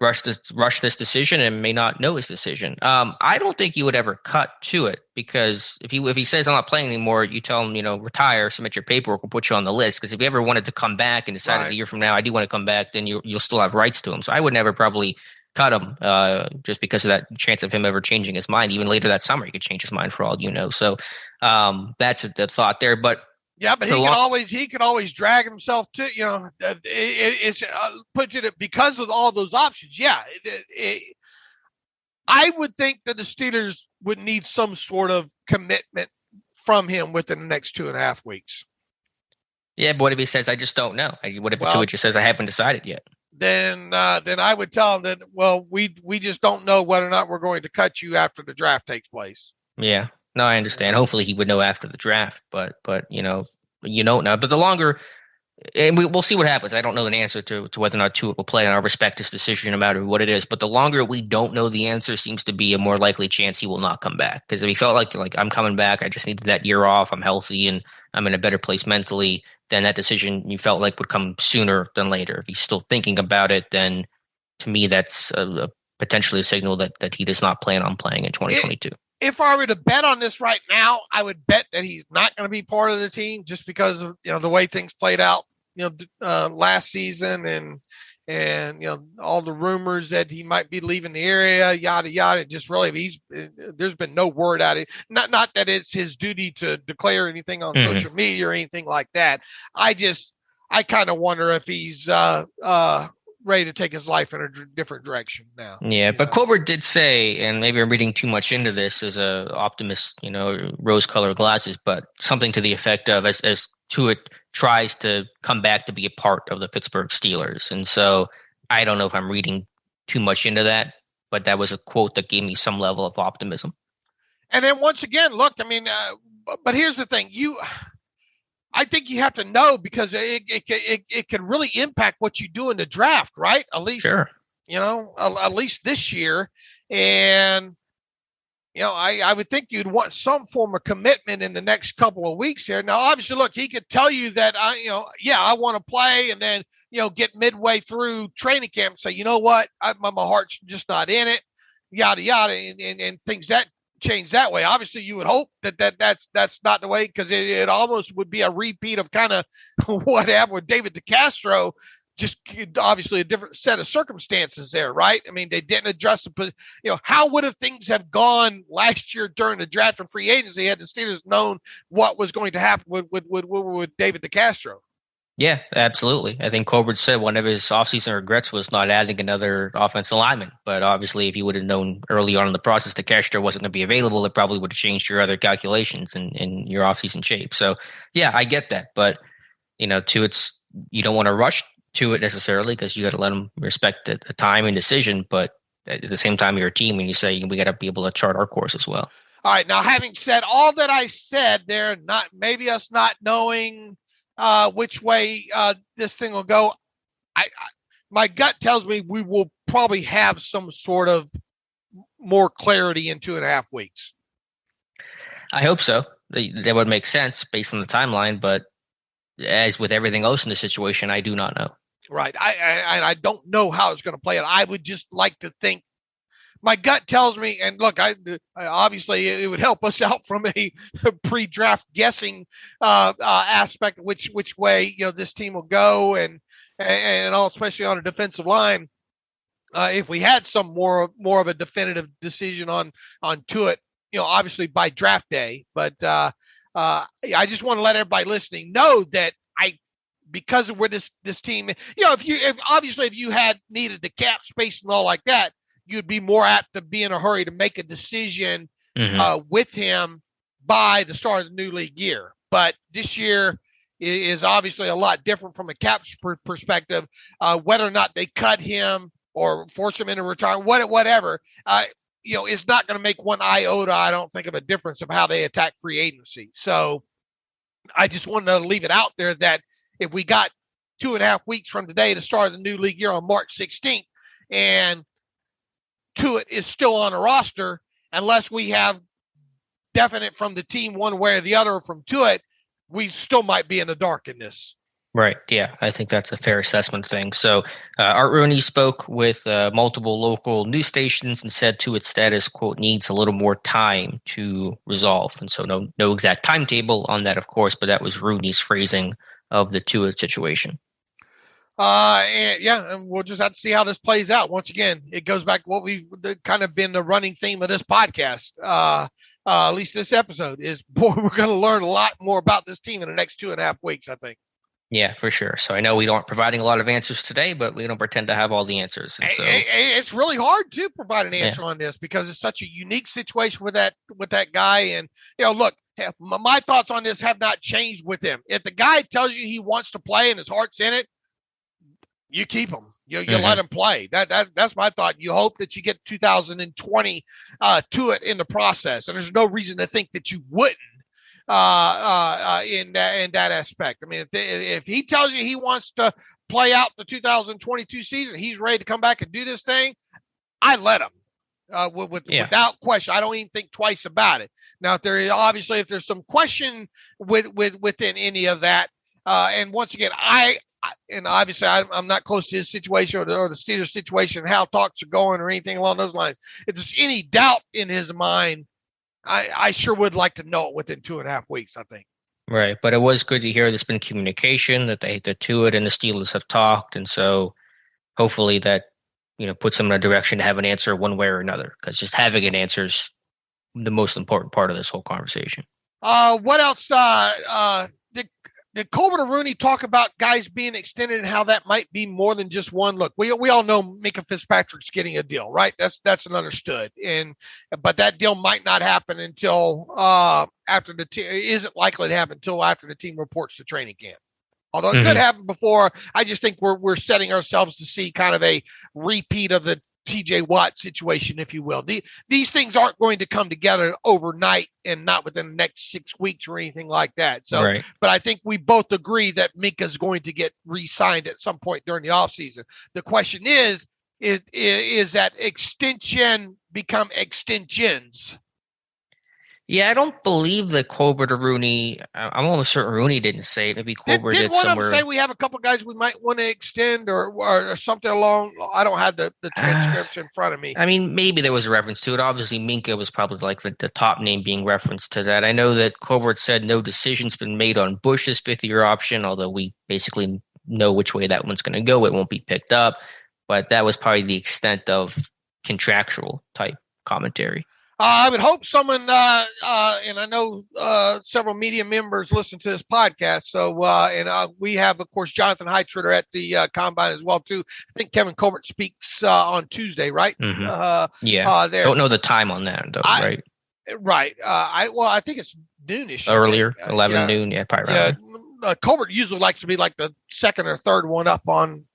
Speaker 2: rush this decision and may not know his decision. I don't think you would ever cut Tuitt, because if he says I'm not playing anymore, you tell him, retire, submit your paperwork, we'll put you on the list. Because if he ever wanted to come back and decided a year from now, I do want to come back, then you'll still have rights to him. So I would never probably cut him just because of that chance of him ever changing his mind. Even later that summer, he could change his mind for all you know. So that's the thought there. But
Speaker 3: yeah, but he could always drag himself to, it's put it because of all those options. Yeah, I would think that the Steelers would need some sort of commitment from him within the next 2.5 weeks.
Speaker 2: Yeah, but what if he says, I just don't know? What if Tuitt just says, I haven't decided yet?
Speaker 3: Then I would tell him that, well, we just don't know whether or not we're going to cut you after the draft takes place.
Speaker 2: Yeah, no, I understand. Hopefully he would know after the draft, but you don't know. But the longer And we'll see what happens. I don't know an answer to whether or not Tuitt will play, and I respect his decision no matter what it is. But the longer we don't know the answer, seems to be a more likely chance he will not come back. Because if he felt like I'm coming back, I just needed that year off, I'm healthy, and I'm in a better place mentally, then that decision you felt like would come sooner than later. If he's still thinking about it, then to me that's potentially a signal that he does not plan on playing in 2022.
Speaker 3: If I were to bet on this right now, I would bet that he's not going to be part of the team just because of the way things played out, last season and all the rumors that he might be leaving the area, yada yada. Just really, there's been no word out of it. Not that it's his duty to declare anything on social media or anything like that. I kind of wonder if he's ready to take his life in a different direction now.
Speaker 2: Yeah, but Colbert did say, and maybe I'm reading too much into this as a optimist, rose-colored glasses, but something to the effect of as Tuitt tries to come back to be a part of the Pittsburgh Steelers. And so I don't know if I'm reading too much into that, but that was a quote that gave me some level of optimism. And
Speaker 3: then once again, look, but here's the thing. I think you have to know because it can really impact what you do in the draft, right? At least,
Speaker 2: sure.
Speaker 3: At least this year. And, I would think you'd want some form of commitment in the next couple of weeks here. Now, obviously, look, he could tell you that, I want to play and then, get midway through training camp and say, you know what, my heart's just not in it, yada, yada, and things that change that way. Obviously, you would hope that's not the way because it almost would be a repeat of kind of what happened with David DeCastro, just obviously a different set of circumstances there, right? They didn't adjust the, how would have things have gone last year during the draft and free agency had the Steelers known what was going to happen with David DeCastro?
Speaker 2: Yeah, absolutely. I think Colbert said one of his offseason regrets was not adding another offensive lineman. But obviously, if you would have known early on in the process that Castro wasn't going to be available, it probably would have changed your other calculations in your offseason shape. So, yeah, I get that. But, Tuitt's, you don't want to rush to it necessarily because you got to let them respect the time and decision. But at the same time, you're a team and you say we got to be able to chart our course as well.
Speaker 3: All right. Now, having said all that I said there, maybe us not knowing which way this thing will go. My gut tells me we will probably have some sort of more clarity in 2.5 weeks.
Speaker 2: I hope so. That would make sense based on the timeline, but as with everything else in the situation, I do not know.
Speaker 3: Right. I don't know how it's going to play out. I would just like to think. My gut tells me, and look, obviously it would help us out from a pre-draft guessing aspect, which way this team will go, and all, especially on a defensive line. If we had some more of a definitive decision on Tuitt, obviously by draft day. But I just want to let everybody listening know that because of where this team, if you had needed the cap space and all like that, you'd be more apt to be in a hurry to make a decision with him by the start of the new league year. But this year is obviously a lot different from a cap perspective. Whether or not they cut him or force him into retirement, whatever, it's not going to make one iota, I don't think, of a difference of how they attack free agency. So I just wanted to leave it out there that if we got 2.5 weeks from today to start the new league year on March 16th, and Tuitt is still on a roster, unless we have definite from the team one way or the other from Tuitt, we still might be in the dark in this.
Speaker 2: Right. Yeah, I think that's a fair assessment thing. So Art Rooney spoke with multiple local news stations and said Tuitt's status, quote, needs a little more time to resolve. And so no exact timetable on that, of course, but that was Rooney's phrasing of the Tuitt situation.
Speaker 3: And we'll just have to see how this plays out. Once again, it goes back to what we've kind of been the running theme of this podcast, at least this episode, is, boy, we're going to learn a lot more about this team in the next 2.5 weeks, I think.
Speaker 2: Yeah, for sure. So I know we aren't providing a lot of answers today, but we don't pretend to have all the answers. And so
Speaker 3: it's really hard to provide an answer on this because it's such a unique situation with that guy. And, look, my thoughts on this have not changed with him. If the guy tells you he wants to play and his heart's in it, you keep him. You let him play. That's my thought. You hope that you get 2020 Tuitt in the process, and there's no reason to think that you wouldn't. in that aspect. I mean, if he tells you he wants to play out the 2022 season, he's ready to come back and do this thing, I let him. Without question, I don't even think twice about it. Now, if there's some question within any of that, and once again, obviously I'm not close to his situation or the Steelers situation, how talks are going or anything along those lines. If there's any doubt in his mind, I sure would like to know it within 2.5 weeks, I think.
Speaker 2: Right, but it was good to hear there's been communication that the Tuitt and the Steelers have talked, and so hopefully that puts them in a direction to have an answer one way or another, because just having an answer is the most important part of this whole conversation.
Speaker 3: What else? Did Colbert or Rooney talk about guys being extended and how that might be more than just one? Look, we all know Minkah Fitzpatrick's getting a deal, right? That's an understood, but that deal might not happen until after the team isn't likely to happen until after the team reports to training camp. Although it could happen before, I just think we're setting ourselves to see kind of a repeat of the TJ Watt situation, if you will. These things aren't going to come together overnight and not within the next 6 weeks or anything like that. So, right. But I think we both agree that Minkah is going to get re-signed at some point during the offseason. The question is that extension become extensions?
Speaker 2: Yeah, I don't believe that Colbert or Rooney. I'm almost certain Rooney didn't say it. Maybe Colbert did somewhere. Did one of them say
Speaker 3: we have a couple guys we might want to extend or something along? I don't have the transcripts in front of me.
Speaker 2: I mean, maybe there was a reference to it. Obviously, Minkah was probably like the top name being referenced to that. I know that Colbert said no decision's been made on Bush's fifth-year option, although we basically know which way that one's going to go. It won't be picked up. But that was probably the extent of contractual type commentary.
Speaker 3: I would hope someone, and I know several media members listen to this podcast. So, we have, of course, Jonathan Heitritter at the Combine as well, too. I think Kevin Colbert speaks on Tuesday, right?
Speaker 2: Mm-hmm. There. Don't know the time on that, though, right?
Speaker 3: Right. I think it's noonish.
Speaker 2: Earlier, 11 noon. Yeah, probably right.
Speaker 3: Colbert usually likes to be like the second or third one up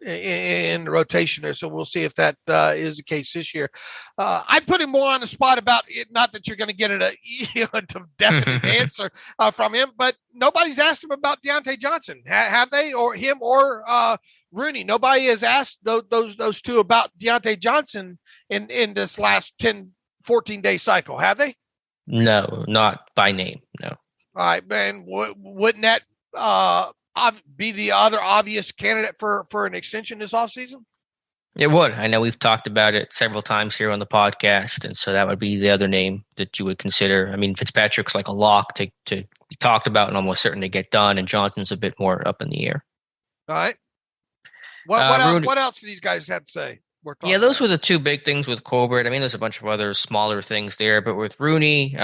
Speaker 3: in the rotation there, so we'll see if that is the case this year. I put him more on the spot about it. Not that you're going to get a definite answer from him, but nobody's asked him about Deontay Johnson, have they, or him, or Rooney? Nobody has asked those two about Deontay Johnson in this last 14-day cycle, have they?
Speaker 2: No, not by name. No.
Speaker 3: All right, man. Wouldn't that be the other obvious candidate for an extension this offseason?
Speaker 2: It would. I know we've talked about it several times here on the podcast, and so that would be the other name that you would consider. I mean, Fitzpatrick's like a lock to be talked about and almost certain to get done, and Johnson's a bit more up in the air.
Speaker 3: All right. What else do these guys have to say?
Speaker 2: Yeah, those were the two big things with Colbert. I mean, there's a bunch of other smaller things there, but with Rooney,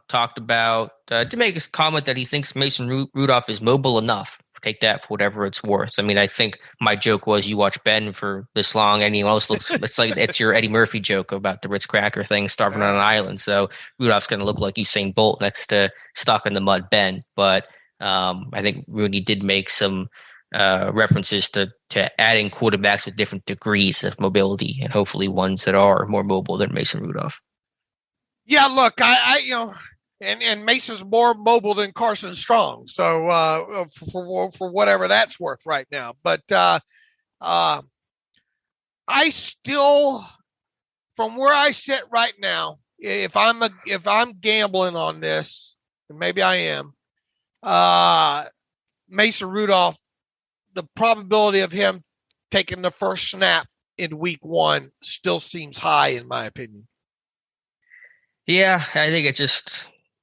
Speaker 2: talked about to make his comment that he thinks Mason Rudolph is mobile enough. Take that for whatever it's worth. I mean, I think my joke was you watch Ben for this long, anyone else looks. It's like it's your Eddie Murphy joke about the Ritz cracker thing, starving on an island. So Rudolph's going to look like Usain Bolt next to stuck in the mud Ben. But I think Rooney did make some references to adding quarterbacks with different degrees of mobility, and hopefully ones that are more mobile than Mason Rudolph. Yeah,
Speaker 3: look, I and Mason's more mobile than Carson Strong, so for whatever that's worth right now. But I still, from where I sit right now, if I'm gambling on this, and maybe I am, Mason Rudolph, the probability of him taking the first snap in week 1 still seems high, in my opinion.
Speaker 2: Yeah, I think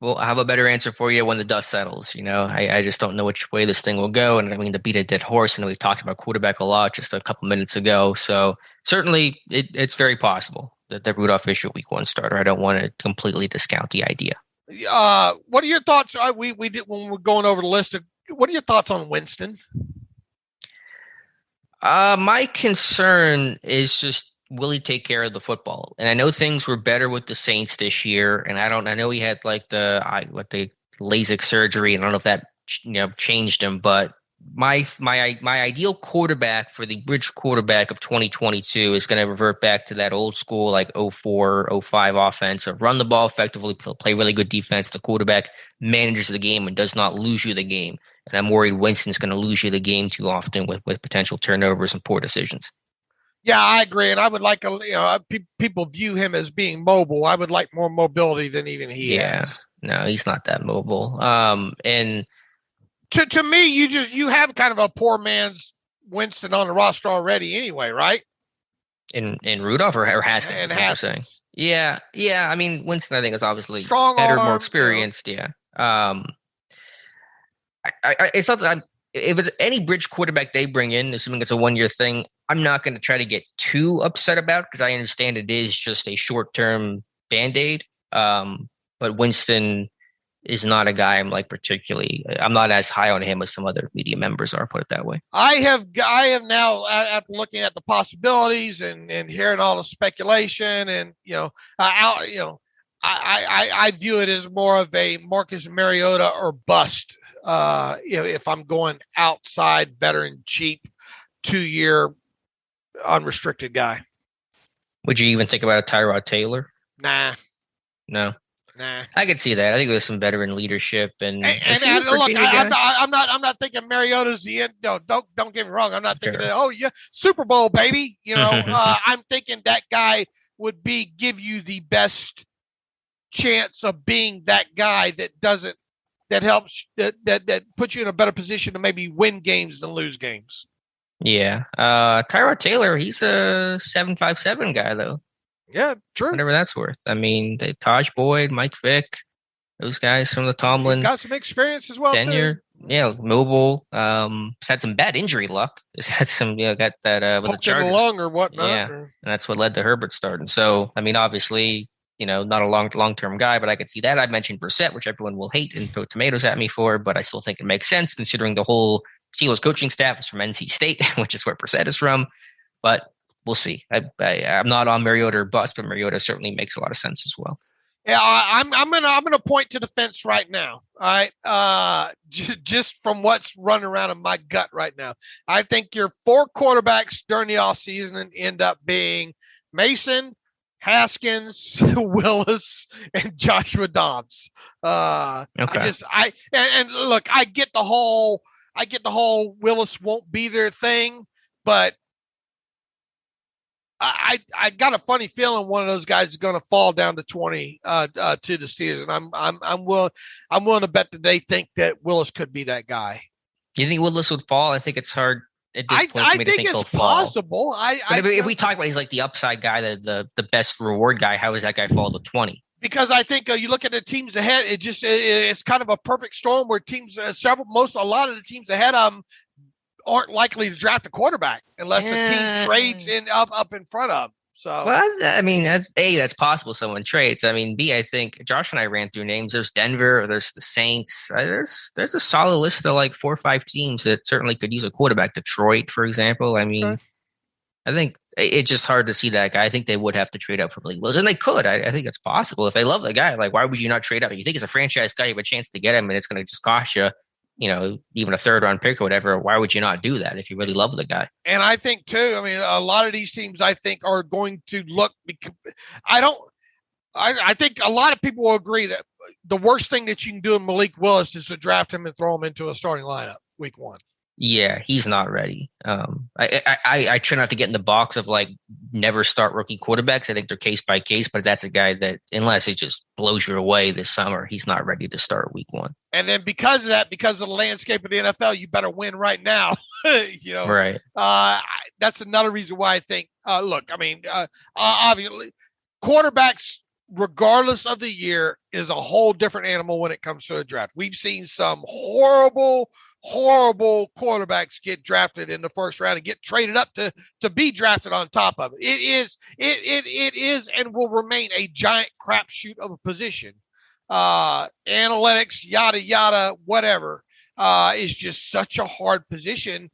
Speaker 2: we'll have a better answer for you when the dust settles. I just don't know which way this thing will go. And I mean, to beat a dead horse, and we talked about quarterback a lot just a couple minutes ago. So certainly it's very possible that the Rudolph issue week 1 starter. I don't want to completely discount the idea.
Speaker 3: What are your thoughts? We did when we're going over the list. What are your thoughts on Winston?
Speaker 2: My concern is just, will he take care of the football? And I know things were better with the Saints this year, and I know he had like the LASIK surgery, and I don't know if that changed him, but my ideal quarterback for the bridge quarterback of 2022 is going to revert back to that old school like 04, 05 offense. So run the ball effectively, play really good defense. The quarterback manages the game and does not lose you the game. And I'm worried Winston's going to lose you the game too often with potential turnovers and poor decisions.
Speaker 3: Yeah, I agree. And I would like, people view him as being mobile. I would like more mobility than even he has.
Speaker 2: No, he's not that mobile. And
Speaker 3: to me, you have kind of a poor man's Winston on the roster already anyway, right?
Speaker 2: In Rudolph or Haskins?
Speaker 3: And Haskins.
Speaker 2: Yeah. I mean, Winston, I think, is obviously
Speaker 3: strong
Speaker 2: better,
Speaker 3: arm,
Speaker 2: more experienced. Yeah. It's not that if it's any bridge quarterback they bring in, assuming it's a 1-year thing, I'm not going to try to get too upset about it because I understand it is just a short-term Band-Aid. But Winston is not a guy I'm not as high on him as some other media members are, put it that way.
Speaker 3: I have now, after looking at the possibilities and hearing all the speculation and, I view it as more of a Marcus Mariota or bust. If I'm going outside veteran, cheap, 2-year unrestricted guy.
Speaker 2: Would you even think about a Tyrod Taylor?
Speaker 3: Nah.
Speaker 2: No.
Speaker 3: Nah.
Speaker 2: I could see that. I think there's some veteran leadership and
Speaker 3: look, I'm not thinking Mariota's the end. No, don't get me wrong. I'm not thinking Super Bowl, baby. I'm thinking that guy would give you the best chance of being that guy that helps that puts you in a better position to maybe win games than lose games.
Speaker 2: Yeah. Tyrod Taylor, he's a 7.57 guy though.
Speaker 3: Yeah, true.
Speaker 2: Whatever that's worth. I mean, Taj Boyd, Mike Vick, those guys from the Tomlin.
Speaker 3: Got some experience as well,
Speaker 2: tenure.
Speaker 3: Too.
Speaker 2: Yeah, mobile. He's had some bad injury luck. He's had some, got that was a Chargers.
Speaker 3: Lung or whatnot.
Speaker 2: Yeah, and that's what led to Herbert starting. So, I mean, obviously, not a long-term guy, but I could see that. I mentioned Brissett, which everyone will hate and throw tomatoes at me for, but I still think it makes sense considering the whole Steelers coaching staff is from NC State, which is where Brissett is from. But we'll see. I'm not on Mariota or bust, but Mariota certainly makes a lot of sense as well.
Speaker 3: Yeah, I'm gonna point to the fence right now. All right, just from what's running around in my gut right now, I think your 4 quarterbacks during the offseason end up being Mason, Haskins, Willis, and Joshua Dobbs.
Speaker 2: Okay.
Speaker 3: Look, I get the whole Willis won't be their thing, but I got a funny feeling one of those guys is going to fall down to 20 to the Steelers, and I'm willing to bet that they think that Willis could be that guy.
Speaker 2: You think Willis would fall? I think it's hard at this point for me to think he'll fall.
Speaker 3: Possible.
Speaker 2: If we talk about he's like the upside guy, the best reward guy, how does that guy fall to 20?
Speaker 3: Because I think you look at the teams ahead, it's kind of a perfect storm where teams a lot of the teams ahead of them aren't likely to draft a quarterback unless the team trades up in front of them. So,
Speaker 2: well, I mean, that's possible. Someone trades. I mean, B, I think Josh and I ran through names. There's Denver, there's the Saints. There's a solid list of like 4 or 5 teams that certainly could use a quarterback. Detroit, for example. I mean, okay. I think it's just hard to see that guy. I think they would have to trade up for Malik Willis, and they could. I think it's possible if they love the guy. Like, why would you not trade up? If you think it's a franchise guy, you have a chance to get him, and it's going to just cost you. Even a 3rd-round pick or whatever, why would you not do that if you really love the guy?
Speaker 3: And I think, too, I mean, a lot of these teams, I think, are going to look – I think a lot of people will agree that the worst thing that you can do in Malik Willis is to draft him and throw him into a starting lineup week 1.
Speaker 2: Yeah, he's not ready. I try not to get in the box of like never start rookie quarterbacks. I think they're case by case, but that's a guy that unless it just blows you away this summer, he's not ready to start week 1.
Speaker 3: And then because of the landscape of the NFL, you better win right now.
Speaker 2: Right.
Speaker 3: That's another reason why I think. Look, I mean, obviously, quarterbacks, regardless of the year, is a whole different animal when it comes to the draft. We've seen some horrible quarterbacks get drafted in the first round and get traded up to be drafted on top of it. It is and will remain a giant crapshoot of a position. Analytics, yada, yada, whatever, is just such a hard position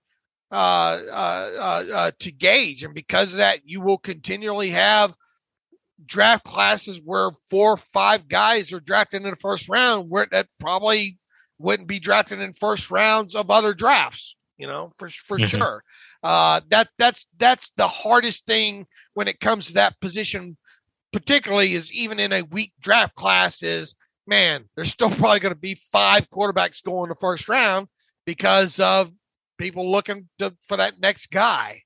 Speaker 3: to gauge. And because of that, you will continually have draft classes where 4 or 5 guys are drafted in the first round where that probably wouldn't be drafted in first rounds of other drafts. for sure. That's the hardest thing when it comes to that position, particularly is even in a weak draft class is, man, there's still probably going to be 5 quarterbacks going in the first round because of people looking for that next guy.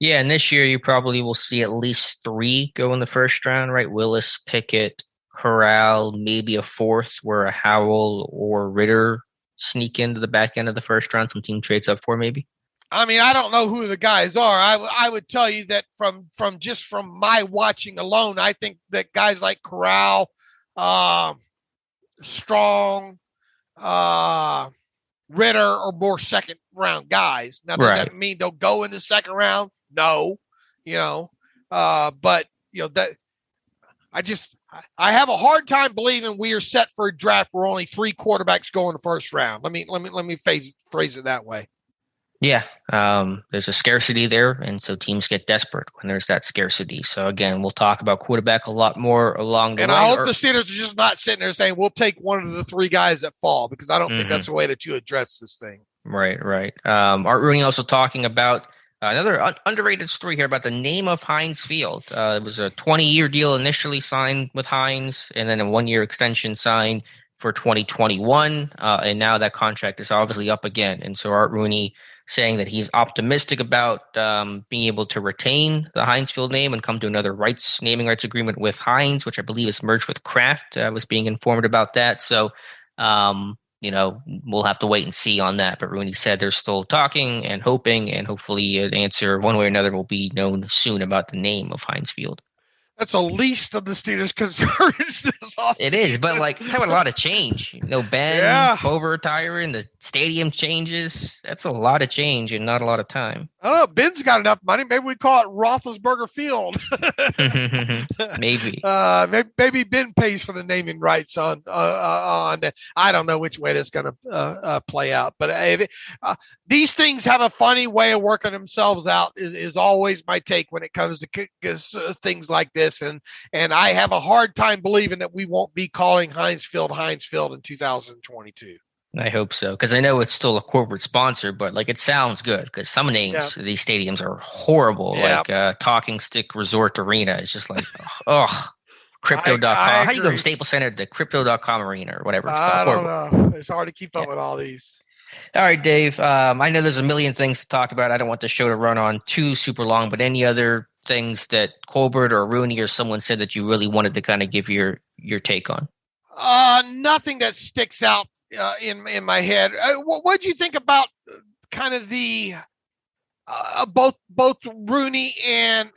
Speaker 2: Yeah, and this year you probably will see at least 3 go in the first round, right? Willis, Pickett, Corral, maybe a 4th where a Howell or Ritter sneak into the back end of the first round. Some team trades up for maybe.
Speaker 3: I mean, I don't know who the guys are. I would tell you that from my watching alone, I think that guys like Corral, Strong, Ritter are more second round guys. Now, does that mean they'll go in the second round? No, but that I have a hard time believing we are set for a draft where only 3 quarterbacks go in the first round. Let me phrase it that way.
Speaker 2: Yeah, there's a scarcity there, and so teams get desperate when there's that scarcity. So again, we'll talk about quarterback a lot more along the way.
Speaker 3: And I hope the Steelers are just not sitting there saying we'll take one of the 3 guys that fall, because I don't think that's the way that you address this thing.
Speaker 2: Right. Art Rooney also talking about another underrated story here about the name of Heinz Field. It was a 20-year deal initially signed with Heinz, and then a 1-year extension signed for 2021. And now that contract is obviously up again. And so Art Rooney saying that he's optimistic about being able to retain the Heinz Field name and come to another naming rights agreement with Heinz, which I believe is merged with Kraft. I was being informed about that. So, we'll have to wait and see on that. But Rooney said they're still talking and hoping, and hopefully an answer one way or another will be known soon about the name of Heinz Field.
Speaker 3: That's the least of the Steelers' concerns this offseason.
Speaker 2: It is, but talk about a lot of change. Ben, Colbert retiring, the stadium changes. That's a lot of change and not a lot of time.
Speaker 3: I don't know. Ben's got enough money. Maybe we call it Roethlisberger Field.
Speaker 2: Maybe.
Speaker 3: Maybe Ben pays for the naming rights on. I don't know which way that's going to play out, but these things have a funny way of working themselves out. Is always my take when it comes to things like this. And I have a hard time believing that we won't be calling Heinz Field in 2022.
Speaker 2: I hope so, because I know it's still a corporate sponsor, but it sounds good, because some names of these stadiums are horrible, like Talking Stick Resort Arena. It's just Crypto.com. How do you go from Staples Center to Crypto.com Arena or whatever it's called?
Speaker 3: I don't know. It's hard to keep up with all these.
Speaker 2: All right, Dave. I know there's a million things to talk about. I don't want the show to run on too super long, but any other things that Colbert or Rooney or someone said that you really wanted to kind of give your take on?
Speaker 3: Nothing that sticks out in my head. What do you think about kind of the both Rooney and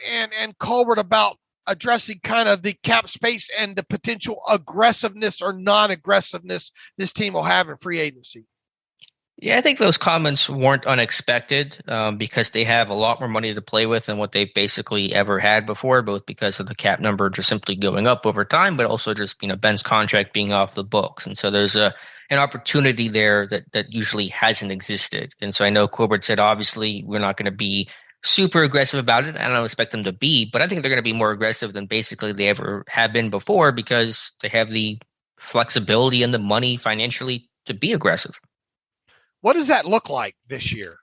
Speaker 3: Colbert about addressing kind of the cap space and the potential aggressiveness or non-aggressiveness this team will have in free agency?
Speaker 2: Yeah, I think those comments weren't unexpected because they have a lot more money to play with than what they've basically ever had before, both because of the cap number just simply going up over time, but also just Ben's contract being off the books. And so there's an opportunity there that usually hasn't existed. And so I know Colbert said, obviously, we're not going to be super aggressive about it. I don't expect them to be, but I think they're going to be more aggressive than basically they ever have been before because they have the flexibility and the money financially to be aggressive.
Speaker 3: What does that look like this year?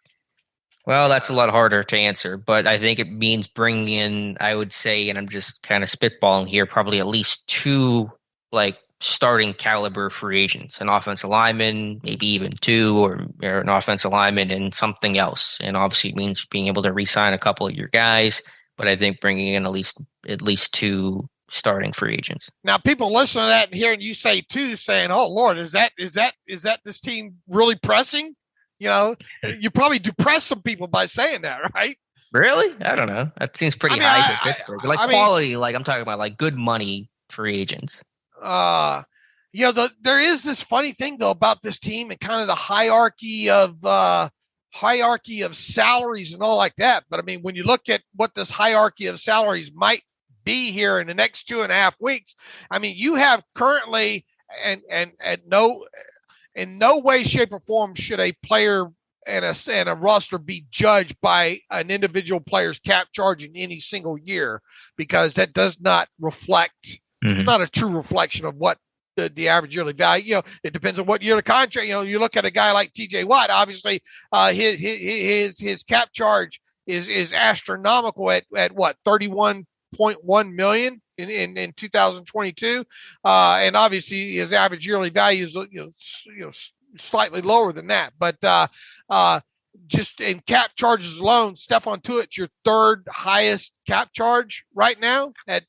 Speaker 2: Well, that's a lot harder to answer, but I think it means bringing in, I would say, and I'm just kind of spitballing here, probably at least 2 starting caliber free agents, an offensive lineman, maybe even 2, or an offensive lineman and something else. And obviously it means being able to re-sign a couple of your guys, but I think bringing in at least 2 starting free agents.
Speaker 3: Now, people listening to that and hearing you say 2, saying, "Oh Lord, is that this team really pressing?" You probably depress some people by saying that, right?
Speaker 2: Really? I don't know. That seems pretty high for Pittsburgh. Quality, I'm talking about good money free agents.
Speaker 3: There is this funny thing though about this team and kind of the hierarchy of salaries and all like that. But I mean, when you look at what this hierarchy of salaries might be here in the next 2.5 weeks, I mean, you have currently and in no way, shape, or form should a player and a roster be judged by an individual player's cap charge in any single year, because that does not reflect, not a true reflection of what the average yearly value. It depends on what year the contract. You look at a guy like T.J. Watt. Obviously, his cap charge is astronomical at what, $31.1 million in 2022, and obviously his average yearly value is slightly lower than that. But just in cap charges alone, Stefan Tuitt, your third highest cap charge right now at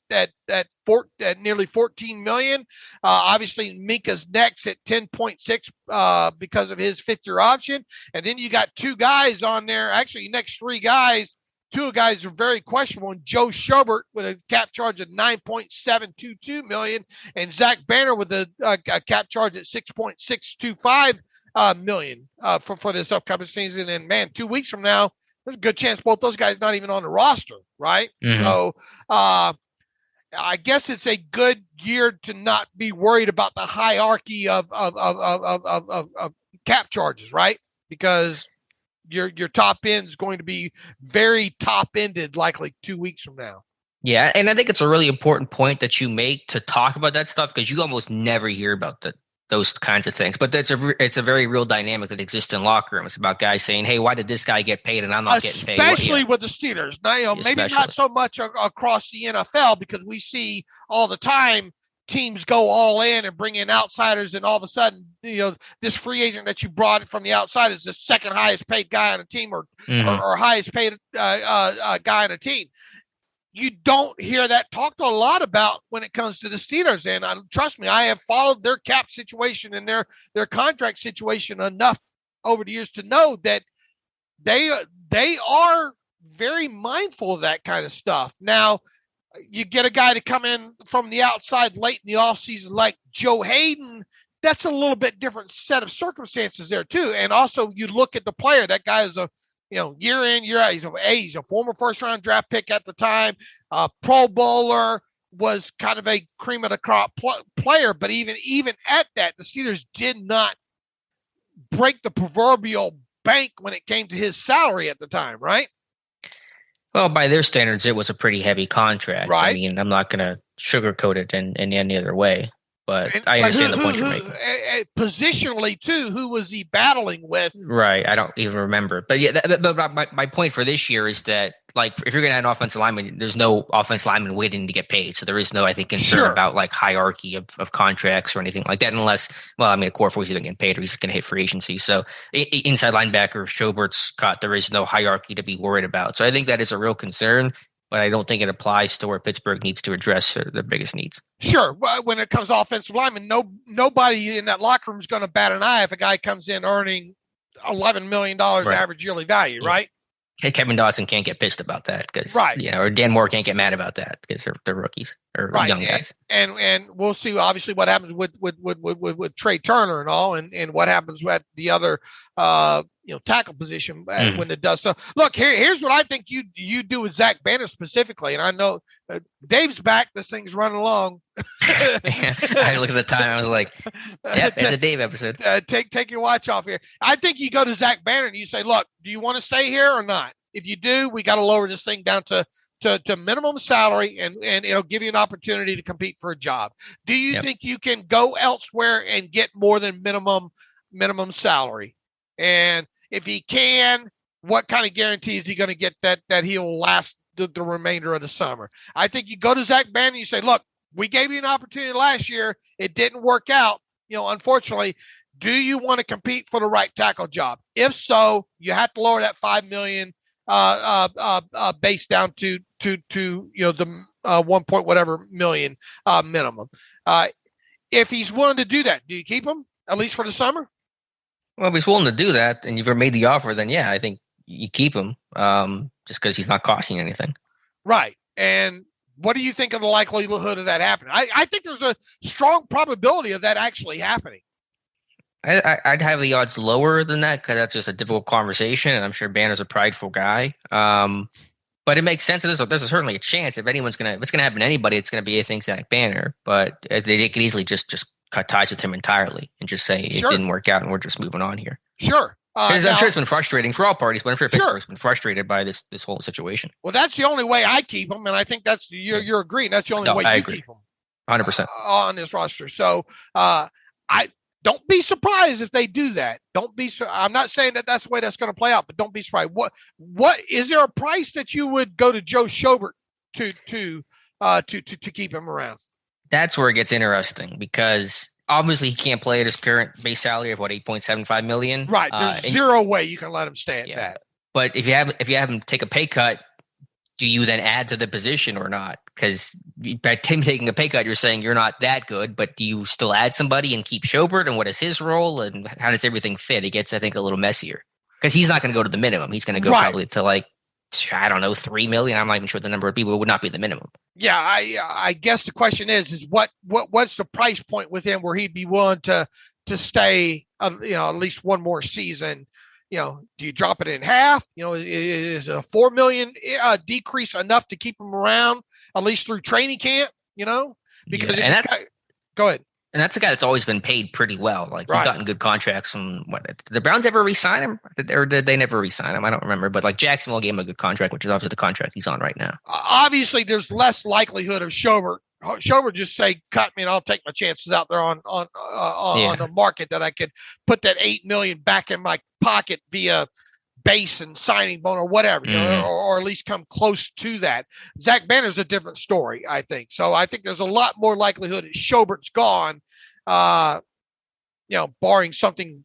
Speaker 3: nearly $14 million. Obviously, Minka's next at 10.6 because of his fifth-year option, and then you got two guys on there. Actually, next three guys. Two guys are very questionable. And Joe Schobert with a cap charge of $9.722 million, and Zach Banner with a cap charge at $6.625 million for this upcoming season. And man, 2 weeks from now, there's a good chance both those guys not even on the roster, right? Mm-hmm. So I guess it's a good year to not be worried about the hierarchy of cap charges, right? Because your top end is going to be very top ended likely 2 weeks from now.
Speaker 2: Yeah, and I think it's a really important point that you make to talk about that stuff, because you almost never hear about those kinds of things. But it's a very real dynamic that exists in locker rooms about guys saying, "Hey, why did this guy get paid and I'm not getting paid?"
Speaker 3: Especially with the Steelers. Now, maybe not so much across the NFL, because we see all the time teams go all in and bring in outsiders, and all of a sudden, this free agent that you brought from the outside is the second highest paid guy on a team, or highest paid guy on a team. You don't hear that talked a lot about when it comes to the Steelers. And trust me, I have followed their cap situation and their contract situation enough over the years to know that they are very mindful of that kind of stuff. Now, you get a guy to come in from the outside late in the offseason like Joe Hayden, that's a little bit different set of circumstances there too. And also you look at the player. That guy is a year in, year out. He's a former first-round draft pick at the time, Pro Bowler, was kind of a cream of the crop player. But even at that, the Steelers did not break the proverbial bank when it came to his salary at the time, right?
Speaker 2: Well, by their standards, it was a pretty heavy contract.
Speaker 3: Right.
Speaker 2: I mean, I'm not going to sugarcoat it in any other way. But I understand the point you're making.
Speaker 3: Positionally, too, who was he battling with?
Speaker 2: Right. I don't even remember. But yeah, my point for this year is that, like, if you're going to add an offensive lineman, there's no offensive lineman waiting to get paid. So there is no, I think, concern about, like, hierarchy of contracts or anything like that, unless, well, I mean, of course, he's either getting paid or he's going to hit free agency. So inside linebacker, Schobert's cut, there is no hierarchy to be worried about. So I think that is a real concern. But I don't think it applies to where Pittsburgh needs to address the biggest needs. Sure.
Speaker 3: Well, when it comes to offensive linemen, nobody in that locker room is going to bat an eye if a guy comes in earning $11 million average yearly value, right?
Speaker 2: Hey, Kevin Dawson can't get pissed about that because, or Dan Moore can't get mad about that because they're rookies or young guys.
Speaker 3: And we'll see, obviously, what happens with Trey Turner and all, and what happens with the other tackle position when it does. So, look, here's what I think you do with Zach Banner specifically. And I know Dave's back. This thing's running along.
Speaker 2: I look at the time. I was like, "Yep, it's a Dave episode."
Speaker 3: Take your watch off here. I think you go to Zach Banner and you say, "Look, do you want to stay here or not? If you do, we got to lower this thing down to minimum salary, and it'll give you an opportunity to compete for a job. Do you think you can go elsewhere and get more than minimum salary? And if he can, what kind of guarantee is he going to get that he'll last the remainder of the summer?" I think you go to Zach Banner and you say, "Look, we gave you an opportunity last year. It didn't work out. Unfortunately, do you want to compete for the right tackle job? If so, you have to lower that $5 million base down to the 1 point whatever million minimum. If he's willing to do that, do you keep him at least for the summer?"
Speaker 2: Well, if he's willing to do that and you've already made the offer, then I think you keep him just because he's not costing anything.
Speaker 3: Right. And what do you think of the likelihood of that happening? I think there's a strong probability of that actually happening.
Speaker 2: I'd have the odds lower than that because that's just a difficult conversation, and I'm sure Banner's a prideful guy. But it makes sense. There's certainly a chance if it's going to happen to anybody, it's going to be a thing like Banner. But they could easily just cut ties with him entirely and just say it didn't work out and we're just moving on here.
Speaker 3: Sure.
Speaker 2: I'm sure it's been frustrating for all parties, but I'm sure Pittsburgh's been frustrated by this whole situation.
Speaker 3: Well, that's the only way I keep him, and I think you're agreeing. That's the only way you keep him.
Speaker 2: 100%
Speaker 3: on this roster. So I don't be surprised if they do that. I'm not saying that that's the way that's going to play out, but don't be surprised. What is there a price that you would go to Joe Schobert to keep him around?
Speaker 2: That's where it gets interesting because obviously he can't play at his current base salary of $8.75 million.
Speaker 3: Right. There's zero way you can let him stay at that.
Speaker 2: But if you have him take a pay cut, do you then add to the position or not? Because by Tim taking a pay cut, you're saying you're not that good, but do you still add somebody and keep Schobert? And what is his role? And how does everything fit? It gets, I think, a little messier because he's not going to go to the minimum. He's going to go probably to $3 million. I'm not even sure the number of people would not be the minimum.
Speaker 3: Yeah, I guess the question is what's the price point with him where he'd be willing to stay, at least one more season? Do you drop it in half? Is a $4 million decrease enough to keep him around at least through training camp? Because go ahead.
Speaker 2: And that's a guy that's always been paid pretty well. Like he's gotten good contracts. And did the Browns ever re-sign him, or did they never re-sign him? I don't remember. But like Jacksonville gave him a good contract, which is obviously the contract he's on right now.
Speaker 3: Obviously, there's less likelihood of Schobert just say, cut me and I'll take my chances out there on the market that I could put that $8 million back in my pocket via base and signing bonus or whatever, or at least come close to that. Zach Banner's a different story, I think. So I think there's a lot more likelihood that Schobert's gone, barring something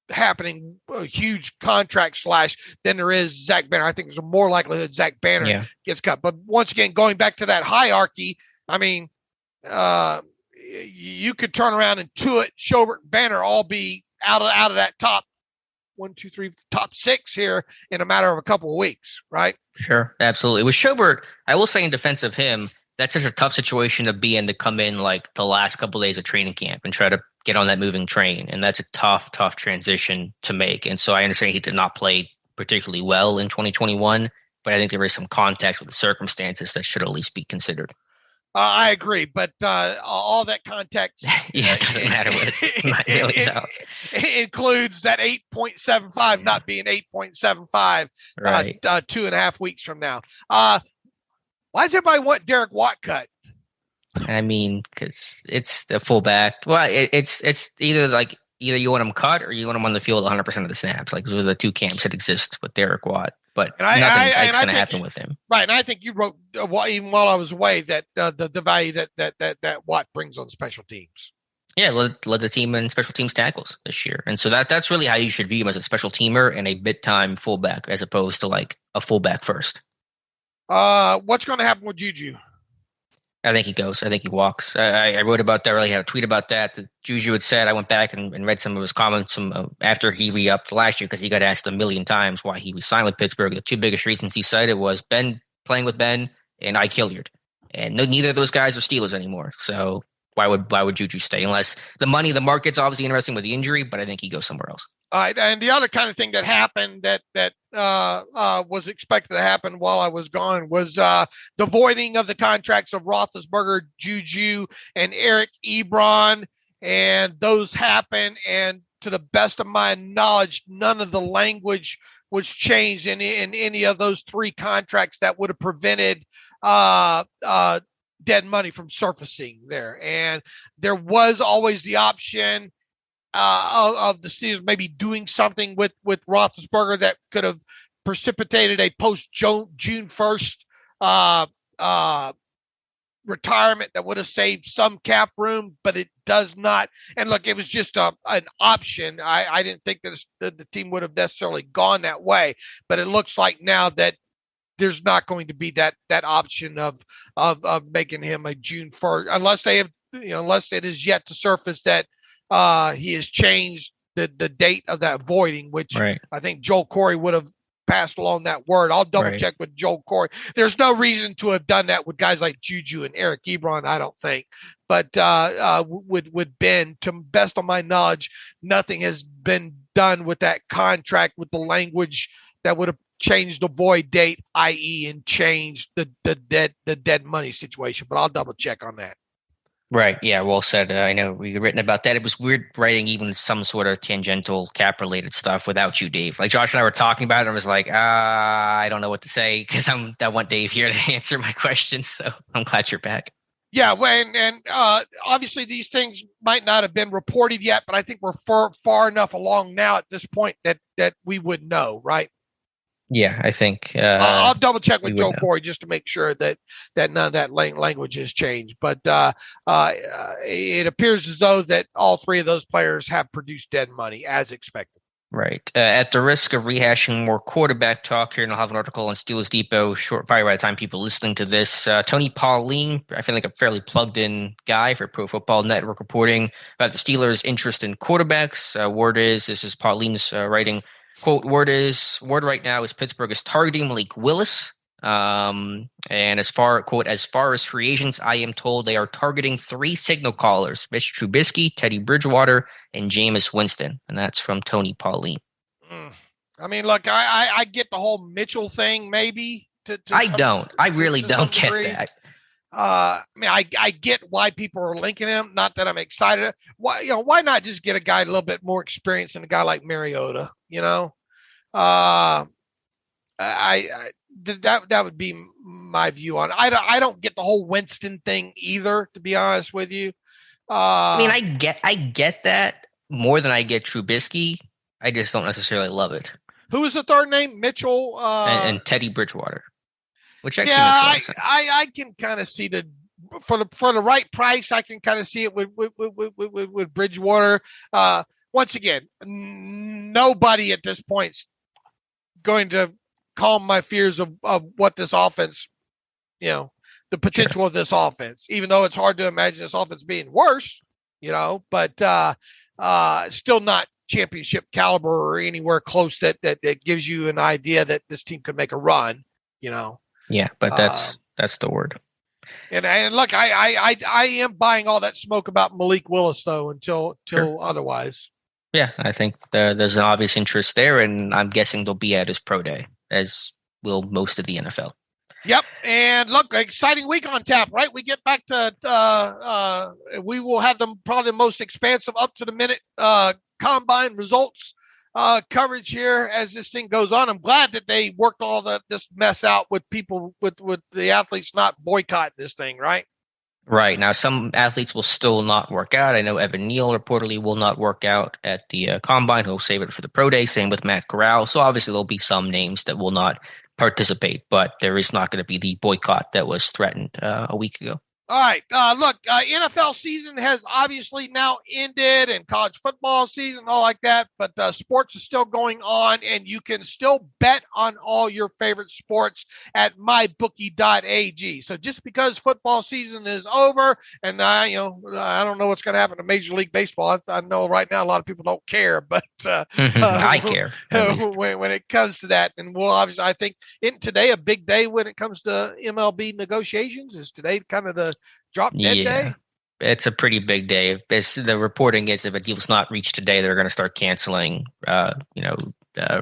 Speaker 3: happening, a huge contract slash, than there is Zach Banner. I think there's a more likelihood Zach Banner gets cut. But once again, going back to that hierarchy, I mean, you could turn around and Tuitt, Schobert, Banner all be out of that top 1, 2, 3, top 6 here in a matter of a couple of weeks, right?
Speaker 2: Sure, absolutely. With Schobert, I will say in defense of him, that's such a tough situation to be in, to come in like the last couple of days of training camp and try to get on that moving train. And that's a tough transition to make. And so I understand he did not play particularly well in 2021, but I think there is some context with the circumstances that should at least be considered.
Speaker 3: I agree, but all that context
Speaker 2: it doesn't matter what it's $9 million.
Speaker 3: It includes that 8.75 not being 8.75 2.5 weeks from now. Why does everybody want Derek Watt cut?
Speaker 2: I mean, because it's the fullback. Well, it's either you want him cut or you want him on the field 100% of the snaps. Like those are the two camps that exist with Derek Watt. But nothing's going to happen with him.
Speaker 3: Right, and I think you wrote, even while I was away, that the value that Watt brings on special teams.
Speaker 2: Yeah, led the team in special teams tackles this year. And so that's really how you should view him, as a special teamer and a bit-time fullback, as opposed to like a fullback first.
Speaker 3: What's going to happen with Juju?
Speaker 2: I think he goes. I think he walks. I wrote about that. Really had a tweet about that. Juju had said, I went back and read some of his comments after he re-upped last year, because he got asked a million times why he was signed with Pittsburgh. The two biggest reasons he cited was Ben, playing with Ben, and Ike Hilliard. And neither of those guys are Steelers anymore. So why would Juju stay? Unless the market's obviously interesting with the injury, but I think he goes somewhere else.
Speaker 3: All right, and the other kind of thing that happened that was expected to happen while I was gone was the voiding of the contracts of Roethlisberger, Juju, and Eric Ebron, and those happened. And to the best of my knowledge, none of the language was changed in any of those three contracts that would have prevented dead money from surfacing there. And there was always the option of the Steelers maybe doing something with Roethlisberger that could have precipitated a post-June 1st retirement that would have saved some cap room, but it does not. And look, it was just an option. I didn't think that the team would have necessarily gone that way, but it looks like now that there's not going to be that option of making him a June 1st, unless it is yet to surface that he has changed the date of that voiding, which I think Joel Corey would have passed along that word. I'll double check with Joel Corey. There's no reason to have done that with guys like Juju and Eric Ebron, I don't think. But with Ben, to best of my knowledge, nothing has been done with that contract with the language that would have changed the void date, i.e., and changed the dead money situation. But I'll double check on that.
Speaker 2: Right. Yeah. Well said. I know we've written about that. It was weird writing even some sort of tangential cap related stuff without you, Dave. Like Josh and I were talking about it, and I was like, I don't know what to say, because I want Dave here to answer my questions. So I'm glad you're back.
Speaker 3: Yeah, and obviously these things might not have been reported yet, but I think we're far enough along now at this point that we would know, right?
Speaker 2: Yeah, I think
Speaker 3: I'll double check with Joe Corey just to make sure that none of that language has changed. But it appears as though that all three of those players have produced dead money as expected.
Speaker 2: Right. At the risk of rehashing more quarterback talk here, and I'll have an article on Steelers Depot probably by the time people listening to this. Tony Pauline, I feel like a fairly plugged-in guy for Pro Football Network reporting about the Steelers' interest in quarterbacks. Word is, this is Pauline's writing, quote, word right now is Pittsburgh is targeting Malik Willis. And as far as free agents, I am told they are targeting 3 signal callers: Mitch Trubisky, Teddy Bridgewater, and Jameis Winston. And that's from Tony Pauline.
Speaker 3: I mean, look, I get the whole Mitchell thing, maybe.
Speaker 2: I really don't get that.
Speaker 3: I mean, I get why people are linking him. Not that I'm excited. Why not just get a guy a little bit more experienced than a guy like Mariota? That would be my view on it. I don't get the whole Winston thing either, to be honest with you.
Speaker 2: I mean, I get that more than I get Trubisky. I just don't necessarily love it.
Speaker 3: Who was the third name? Mitchell
Speaker 2: and Teddy Bridgewater, which actually makes a lot of sense.
Speaker 3: I can kind of see for the right price. I can kind of see it with Bridgewater. Once again, nobody at this point's going to calm my fears of what this offense, the potential of this offense, even though it's hard to imagine this offense being worse, but still not championship caliber or anywhere close that gives you an idea that this team could make a run,
Speaker 2: Yeah, but that's the word.
Speaker 3: And look, I am buying all that smoke about Malik Willis though until otherwise.
Speaker 2: Yeah, I think there's an obvious interest there, and I'm guessing they'll be at his pro day, as will most of the NFL.
Speaker 3: Yep, and look, exciting week on tap, right? We get back to we will have probably the most expansive up to the minute combine results coverage here as this thing goes on. I'm glad that they worked all this mess out with people with the athletes not boycotting this thing, right?
Speaker 2: Right. Now, some athletes will still not work out. I know Evan Neal reportedly will not work out at the combine. He'll save it for the pro day. Same with Matt Corral. So obviously there'll be some names that will not participate, but there is not going to be the boycott that was threatened a week ago.
Speaker 3: All right. Look, NFL season has obviously now ended, and college football season, all like that. But sports is still going on, and you can still bet on all your favorite sports at mybookie.ag. So just because football season is over, and I don't know what's going to happen to Major League Baseball. I know right now a lot of people don't care, but
Speaker 2: I care
Speaker 3: when it comes to that. And we'll obviously, I think, isn't today a big day when it comes to MLB negotiations? Is today kind of the drop dead day?
Speaker 2: It's a pretty big day. The reporting is if a deal's not reached today, they're going to start canceling,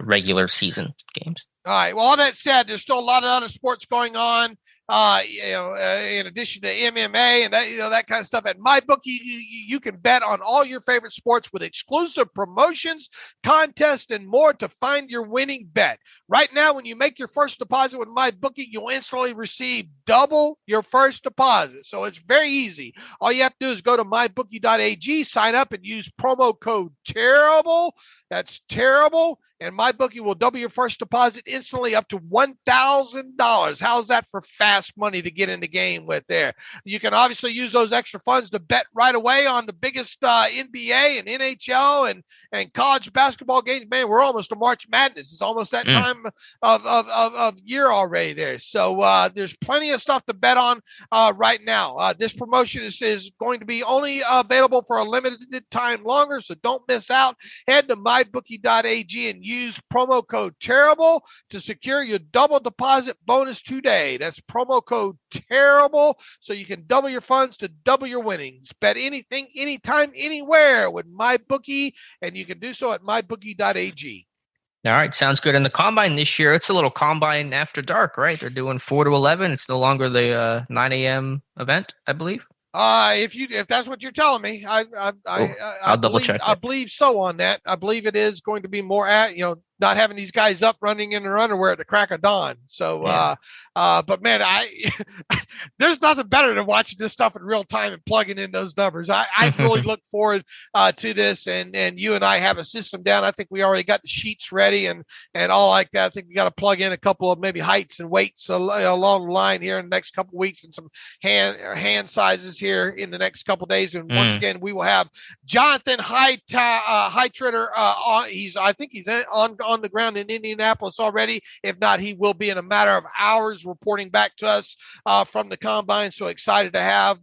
Speaker 2: regular season games.
Speaker 3: All right. Well, all that said, there's still a lot of other sports going on. In addition to MMA and that kind of stuff. At MyBookie, you can bet on all your favorite sports with exclusive promotions, contests, and more to find your winning bet. Right now, when you make your first deposit with MyBookie, you'll instantly receive double your first deposit. So it's very easy. All you have to do is go to mybookie.ag, sign up, and use promo code TERRIBLE. That's terrible. And MyBookie will double your first deposit instantly up to $1,000. How's that for fast money to get in the game with there? You can obviously use those extra funds to bet right away on the biggest NBA and NHL and college basketball games. Man, we're almost to March Madness. It's almost that time of year already there. So there's plenty of stuff to bet on right now. This promotion is going to be only available for a limited time longer, so don't miss out. Head to mybookie.ag and use promo code TERRIBLE to secure your double deposit bonus today. That's promo code TERRIBLE so you can double your funds to double your winnings. Bet anything, anytime, anywhere with MyBookie, and you can do so at mybookie.ag.
Speaker 2: All right, sounds good. And the combine this year, it's a little combine after dark, right? They're doing 4 to 11. It's no longer the 9 a.m. event, I believe.
Speaker 3: If that's what you're telling me,
Speaker 2: I'll double check.
Speaker 3: I believe so on that. I believe it is going to be more not having these guys up running in their underwear at the crack of dawn. So, but man, there's nothing better than watching this stuff in real time and plugging in those numbers. I really look forward to this, and you and I have a system down. I think we already got the sheets ready and all like that. I think we got to plug in a couple of maybe heights and weights along the line here in the next couple of weeks, and some hand sizes here in the next couple of days. And once again, we will have Jonathan Heitritter I think he's on the ground in Indianapolis already. If not, he will be in a matter of hours reporting back to us from the combine. So excited to have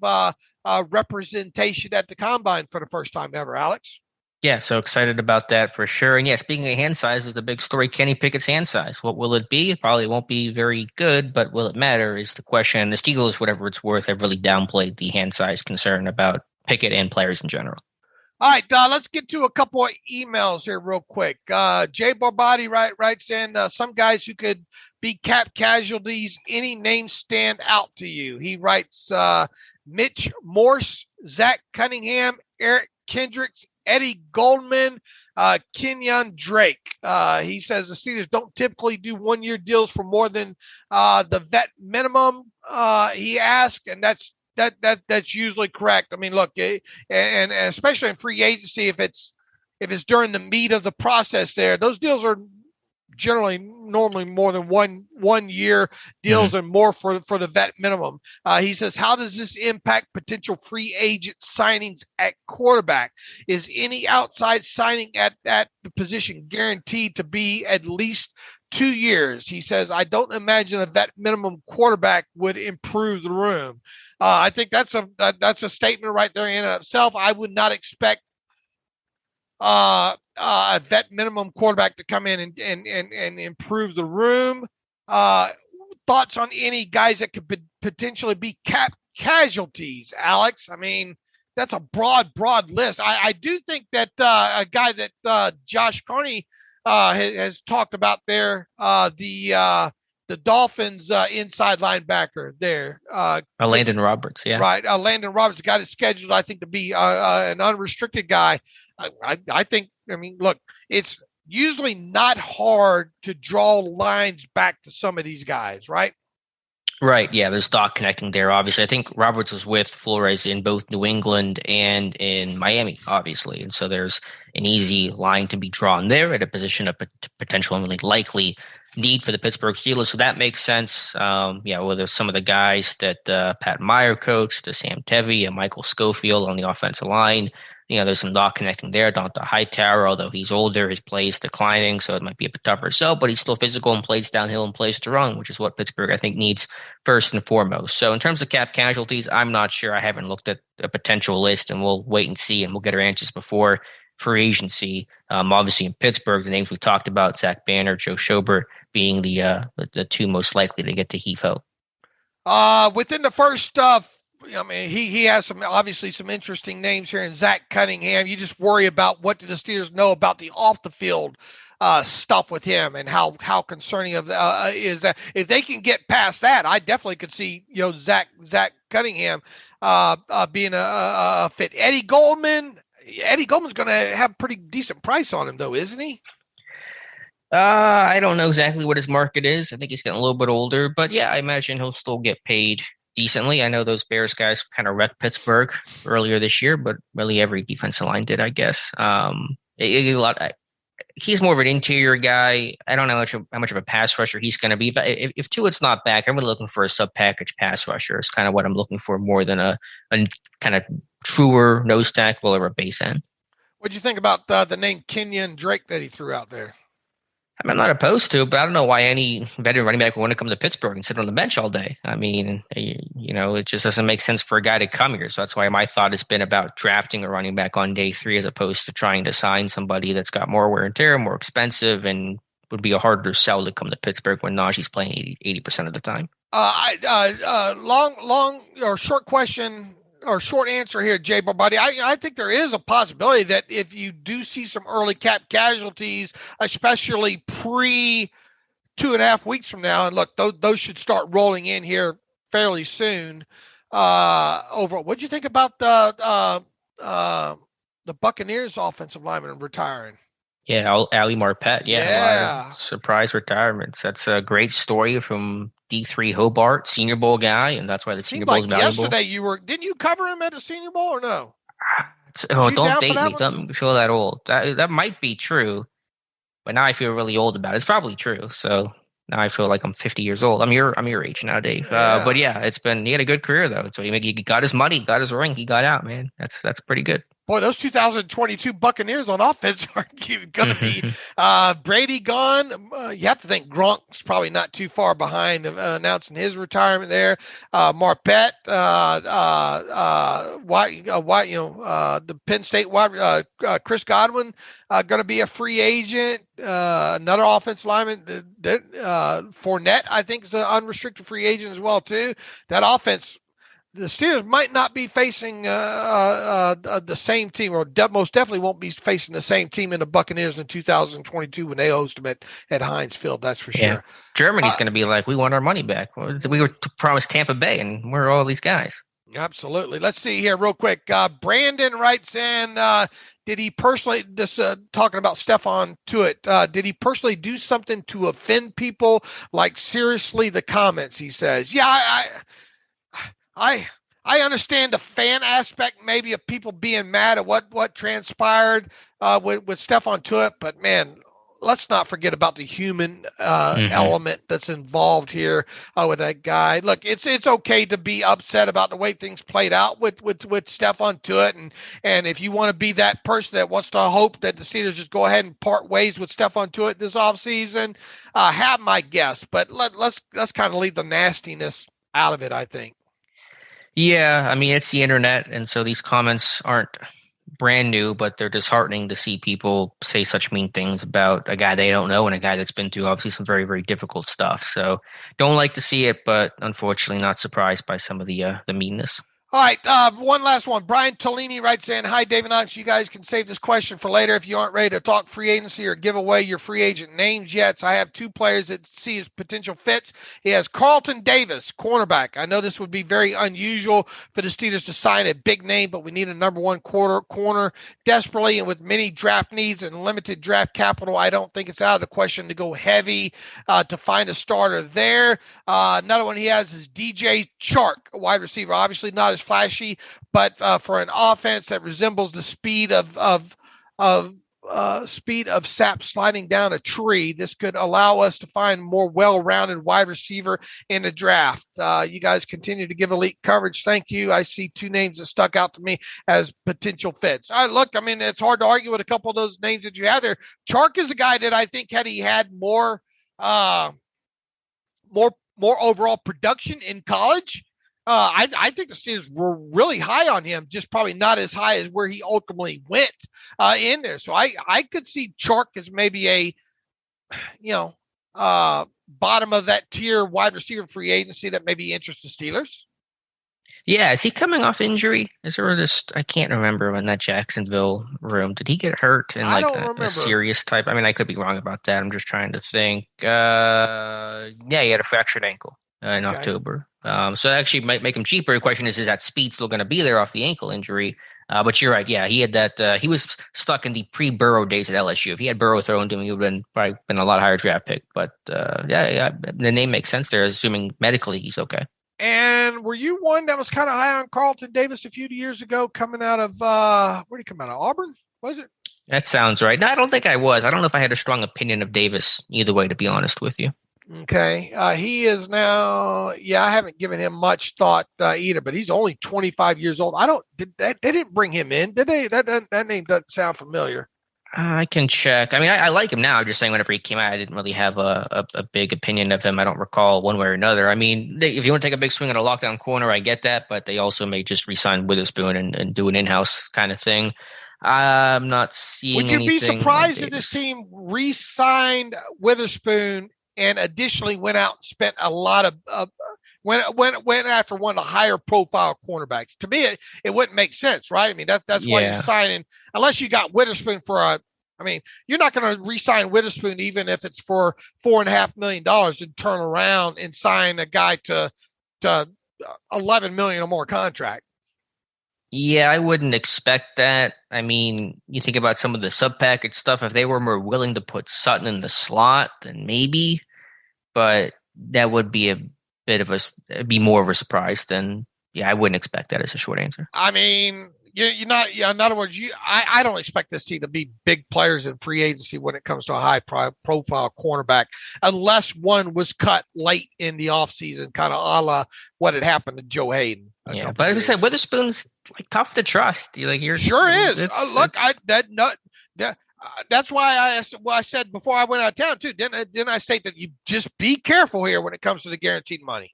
Speaker 3: representation at the combine for the first time ever, Alex.
Speaker 2: Yeah, so excited about that for sure. And yeah, speaking of hand size, is the big story. Kenny Pickett's hand size. What will it be? It probably won't be very good, but will it matter is the question. And the Steelers, whatever it's worth, have really downplayed the hand size concern about Pickett and players in general.
Speaker 3: All right, let's get to a couple of emails here real quick. Jay Barbati writes in, some guys who could be cap casualties, any names stand out to you? He writes, Mitch Morse, Zach Cunningham, Eric Kendricks, Eddie Goldman, Kenyon Drake. He says the Steelers don't typically do 1-year deals for more than the vet minimum, he asked, and that's usually correct. I mean, look, and especially in free agency, if it's during the meat of the process there, those deals are normally more than 1 year deals and more for the vet minimum. He says, how does this impact potential free agent signings at quarterback? Is any outside signing at the position guaranteed to be at least 2 years? He says, I don't imagine a vet minimum quarterback would improve the room. I think that's a statement right there in itself. I would not expect a vet minimum quarterback to come in and improve the room. Thoughts on any guys that could potentially be cap casualties, Alex? I mean, that's a broad list. I do think that a guy that Josh Carney has talked about there, the Dolphins inside linebacker there.
Speaker 2: Landon Roberts, yeah.
Speaker 3: Right. Landon Roberts got it scheduled, I think, to be an unrestricted guy. I think, I mean, look, it's usually not hard to draw lines back to some of these guys, right?
Speaker 2: Right. Yeah, there's dot connecting there, obviously. I think Roberts was with Flores in both New England and in Miami, obviously. And so there's an easy line to be drawn there at a position of potential and really likely need for the Pittsburgh Steelers. So that makes sense. Whether some of the guys that Pat Meyer coached, the Sam Tevy and Michael Schofield on the offensive line, there's some dot connecting there. Dante Hightower, although he's older, his play is declining, so it might be a bit tougher. But he's still physical and plays downhill and plays to run, which is what Pittsburgh, I think, needs first and foremost. So in terms of cap casualties, I'm not sure. I haven't looked at a potential list, and we'll wait and see, and we'll get our answers before free agency. Obviously in Pittsburgh, the names we talked about, Zach Banner, Joe Schobert, being the two most likely to get to HEFO.
Speaker 3: Within the first I mean, he has some interesting names here in Zach Cunningham. You just worry about what do the Steelers know about the off the field stuff with him, and how concerning is that. If they can get past that, I definitely could see Zach Cunningham being a fit. Eddie Goldman's going to have a pretty decent price on him, though, isn't he?
Speaker 2: I don't know exactly what his market is. I think he's getting a little bit older, but yeah, I imagine he'll still get paid decently. I know those Bears guys kind of wrecked Pittsburgh earlier this year, but really every defensive line did, I guess. He's more of an interior guy. I don't know how much of a pass rusher he's going to be. If Tuitt's not back, I'm really looking for a sub-package pass rusher. It's kind of what I'm looking for more than a kind of truer nose tackle or a base end.
Speaker 3: What do you think about the name Kenyon Drake that he threw out there?
Speaker 2: I mean, I'm not opposed to it, but I don't know why any veteran running back would want to come to Pittsburgh and sit on the bench all day. I mean, it just doesn't make sense for a guy to come here. So that's why my thought has been about drafting a running back on day 3 as opposed to trying to sign somebody that's got more wear and tear, more expensive, and would be a harder sell to come to Pittsburgh when Najee's playing 80% of the time.
Speaker 3: Long or short question or short answer here, Jay Barbati. I think there is a possibility that if you do see some early cap casualties, especially pre 2.5 weeks from now, and look, those should start rolling in here fairly soon. Overall, what do you think about the Buccaneers offensive lineman retiring?
Speaker 2: Yeah, Ali Marpet. Yeah, a lot
Speaker 3: Yeah.
Speaker 2: of surprise retirements. That's a great story from D3 Hobart, Senior Bowl guy, and that's why the
Speaker 3: It
Speaker 2: Senior
Speaker 3: seemed
Speaker 2: Bowl is
Speaker 3: like
Speaker 2: valuable.
Speaker 3: yesterday didn't you cover him at the Senior Bowl or no? Was
Speaker 2: Oh,
Speaker 3: you
Speaker 2: don't
Speaker 3: down for
Speaker 2: date
Speaker 3: that
Speaker 2: me.
Speaker 3: one?
Speaker 2: Don't make me feel that old. That might be true, but now I feel really old about it. It's probably true. So now I feel like I'm 50 years old. I'm your age now, Dave. But
Speaker 3: Yeah.
Speaker 2: yeah, he had a good career though. So he got his money, got his ring, he got out, man. That's pretty good.
Speaker 3: Boy, those 2022 Buccaneers on offense are going to be Brady gone. You have to think Gronk's probably not too far behind announcing his retirement there. Marpet, the Penn State wide, Chris Godwin going to be a free agent. Another offensive lineman, Fournette, I think, is an unrestricted free agent as well too. That offense. The Steelers might not be facing the same team, or most definitely won't be facing the same team in the Buccaneers in 2022 when they host them at Heinz Field. That's for
Speaker 2: Yeah.
Speaker 3: sure.
Speaker 2: Germany's going to be like, we want our money back. We were promised Tampa Bay, and where are all these guys?
Speaker 3: Absolutely. Let's see here real quick. Brandon writes in, did he personally, talking about Stefan Tuitt, did he personally do something to offend people? Like, seriously, the comments, he says. Yeah, I understand the fan aspect, maybe, of people being mad at what transpired with Stefan Tuitt, but man, let's not forget about the human element that's involved here with that guy. Look, it's okay to be upset about the way things played out with Stefan Tuitt, and if you want to be that person that wants to hope that the Steelers just go ahead and part ways with Stefan Tuitt this offseason, have my guess, but let's kind of leave the nastiness out of it, I think.
Speaker 2: Yeah, I mean, it's the internet, and so these comments aren't brand new, but they're disheartening to see people say such mean things about a guy they don't know and a guy that's been through obviously some very, very difficult stuff. So don't like to see it, but unfortunately not surprised by some of the meanness.
Speaker 3: All right, one last one. Brian Tolini writes in, hi, David Knox. You guys can save this question for later if you aren't ready to talk free agency or give away your free agent names yet. So I have two players that see as potential fits. He has Carlton Davis, cornerback. I know this would be very unusual for the Steelers to sign a big name, but we need a number one corner desperately, and with many draft needs and limited draft capital, I don't think it's out of the question to go heavy to find a starter there. Another one he has is DJ Chark, a wide receiver. Obviously not as flashy, but for an offense that resembles the speed of sap sliding down a tree, this could allow us to find more well-rounded wide receiver in the draft. You guys continue to give elite coverage. Thank you. I see two names that stuck out to me as potential fits. It's hard to argue with a couple of those names that you have there. Chark is a guy that I think had he had more overall production in college, I think the Steelers were really high on him, just probably not as high as where he ultimately went in there. So I could see Chark as maybe a, bottom of that tier wide receiver free agency that maybe interests the Steelers.
Speaker 2: Yeah, is he coming off injury? Is there I can't remember in that Jacksonville room. Did he get hurt in a serious type? I mean, I could be wrong about that. I'm just trying to think. Yeah, he had a fractured ankle in October. So actually might make him cheaper. The question is that speed still going to be there off the ankle injury? But you're right. Yeah, he had that. He was stuck in the pre-Burrow days at LSU. If he had Burrow thrown to him, he would have probably been a lot higher draft pick. But yeah, the name makes sense there, assuming medically he's okay.
Speaker 3: And were you one that was kind of high on Carlton Davis a few years ago, coming out of where did he come out of? Auburn, was it?
Speaker 2: That sounds right. No, I don't think I was. I don't know if I had a strong opinion of Davis either way, to be honest with you.
Speaker 3: Okay. He is now, I haven't given him much thought either, but he's only 25 years old. They didn't bring him in, did they? That name doesn't sound familiar.
Speaker 2: I can check. I mean, I like him now. I'm just saying whenever he came out, I didn't really have a big opinion of him. I don't recall one way or another. I mean, if you want to take a big swing at a lockdown corner, I get that, but they also may just re-sign Witherspoon and do an in-house kind of thing. I'm not seeing anything.
Speaker 3: Would you be surprised if this team re-signed Witherspoon and additionally went out and spent a lot of went after one of the higher profile cornerbacks? To me, it wouldn't make sense, right? I mean, that's why you're signing, unless you got Witherspoon for you're not going to re-sign Witherspoon even if it's for $4.5 million and turn around and sign a guy to $11 million or more contract.
Speaker 2: Yeah, I wouldn't expect that. I mean, you think about some of the sub-package stuff. If they were more willing to put Sutton in the slot, then maybe. But that would be it'd be more of a surprise than, yeah, I wouldn't expect that as a short answer.
Speaker 3: I mean, you're not, in other words, I don't expect this team to be big players in free agency when it comes to a high profile cornerback, unless one was cut late in the offseason, kind of a la what had happened to Joe Hayden.
Speaker 2: Yeah, but as I said, Witherspoon's like tough to trust. You're
Speaker 3: sure is. Look, that's why I said before I went out of town too. Didn't I state that you just be careful here when it comes to the guaranteed money?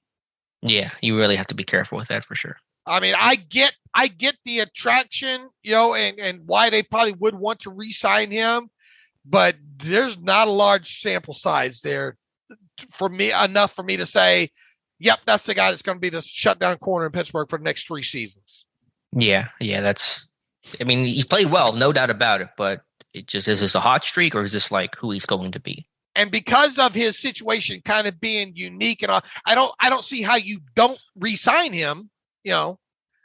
Speaker 2: Yeah, you really have to be careful with that for sure.
Speaker 3: I mean, I get the attraction, and why they probably would want to re-sign him, but there's not a large sample size there enough for me to say, yep, that's the guy that's going to be the shutdown corner in Pittsburgh for the next 3 seasons.
Speaker 2: Yeah, I mean, he's played well, no doubt about it, but is this a hot streak, or is this like who he's going to be?
Speaker 3: And because of his situation kind of being unique, and I don't see how you don't re-sign him.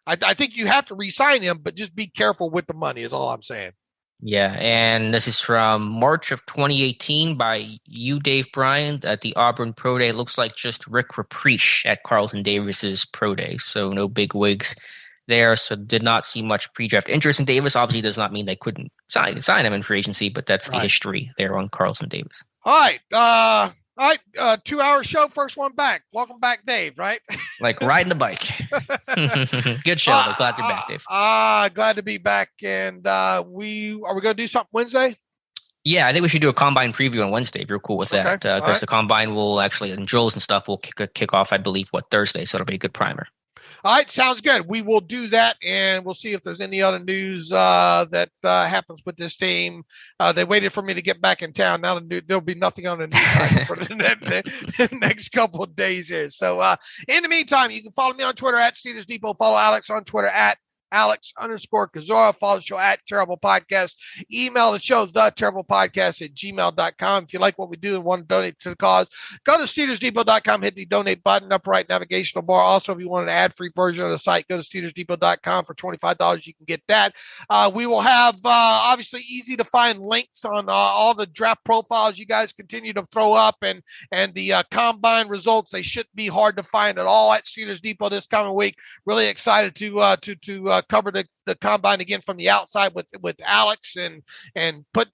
Speaker 3: I think you have to re-sign him, but just be careful with the money is all I'm saying.
Speaker 2: Yeah, and this is from March of 2018 by you, Dave Bryant, at the Auburn Pro Day. It looks like just Rick Rapriche at Carlton Davis's Pro Day, so no big wigs there. So did not see much pre-draft interest in Davis. Obviously, does not mean they couldn't sign him in free agency, but that's the history there on Carlton Davis.
Speaker 3: All right. 2-hour show, first one back. Welcome back, Dave, right?
Speaker 2: Like riding the bike. Good show. Glad you're back, Dave.
Speaker 3: Glad to be back. And are we going to do something Wednesday?
Speaker 2: Yeah, I think we should do a combine preview on Wednesday if you're cool with that. Because the combine will actually, and drills and stuff will kick off, I believe, Thursday. So it'll be a good primer. All
Speaker 3: right, sounds good. We will do that, and we'll see if there's any other news that happens with this team. They waited for me to get back in town. Now there'll be nothing on the news cycle for the next couple of days here. So in the meantime, you can follow me on Twitter at Steelers Depot. Follow Alex on Twitter at Alex_Kozora. Follow the show at Terrible Podcast. Email the show, theterriblepodcast@gmail.com. If you like what we do and want to donate to the cause, go to SteelersDepot.com, hit the donate button, upper right navigational bar. Also, if you want an ad-free version of the site, go to SteelersDepot.com for $25. You can get that. We will have, obviously, easy to find links on all the draft profiles you guys continue to throw up, and the combine results. They shouldn't be hard to find at all at Steelers Depot this coming week. Really excited to cover the combine again from the outside with Alex and put,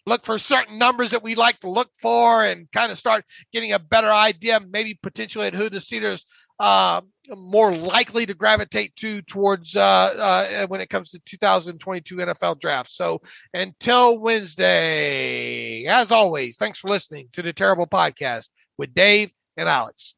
Speaker 3: look for certain numbers that we like to look for and kind of start getting a better idea, maybe potentially at who the Steelers more likely to gravitate towards when it comes to 2022 NFL draft. So until Wednesday, as always, thanks for listening to the Terrible Podcast with Dave and Alex.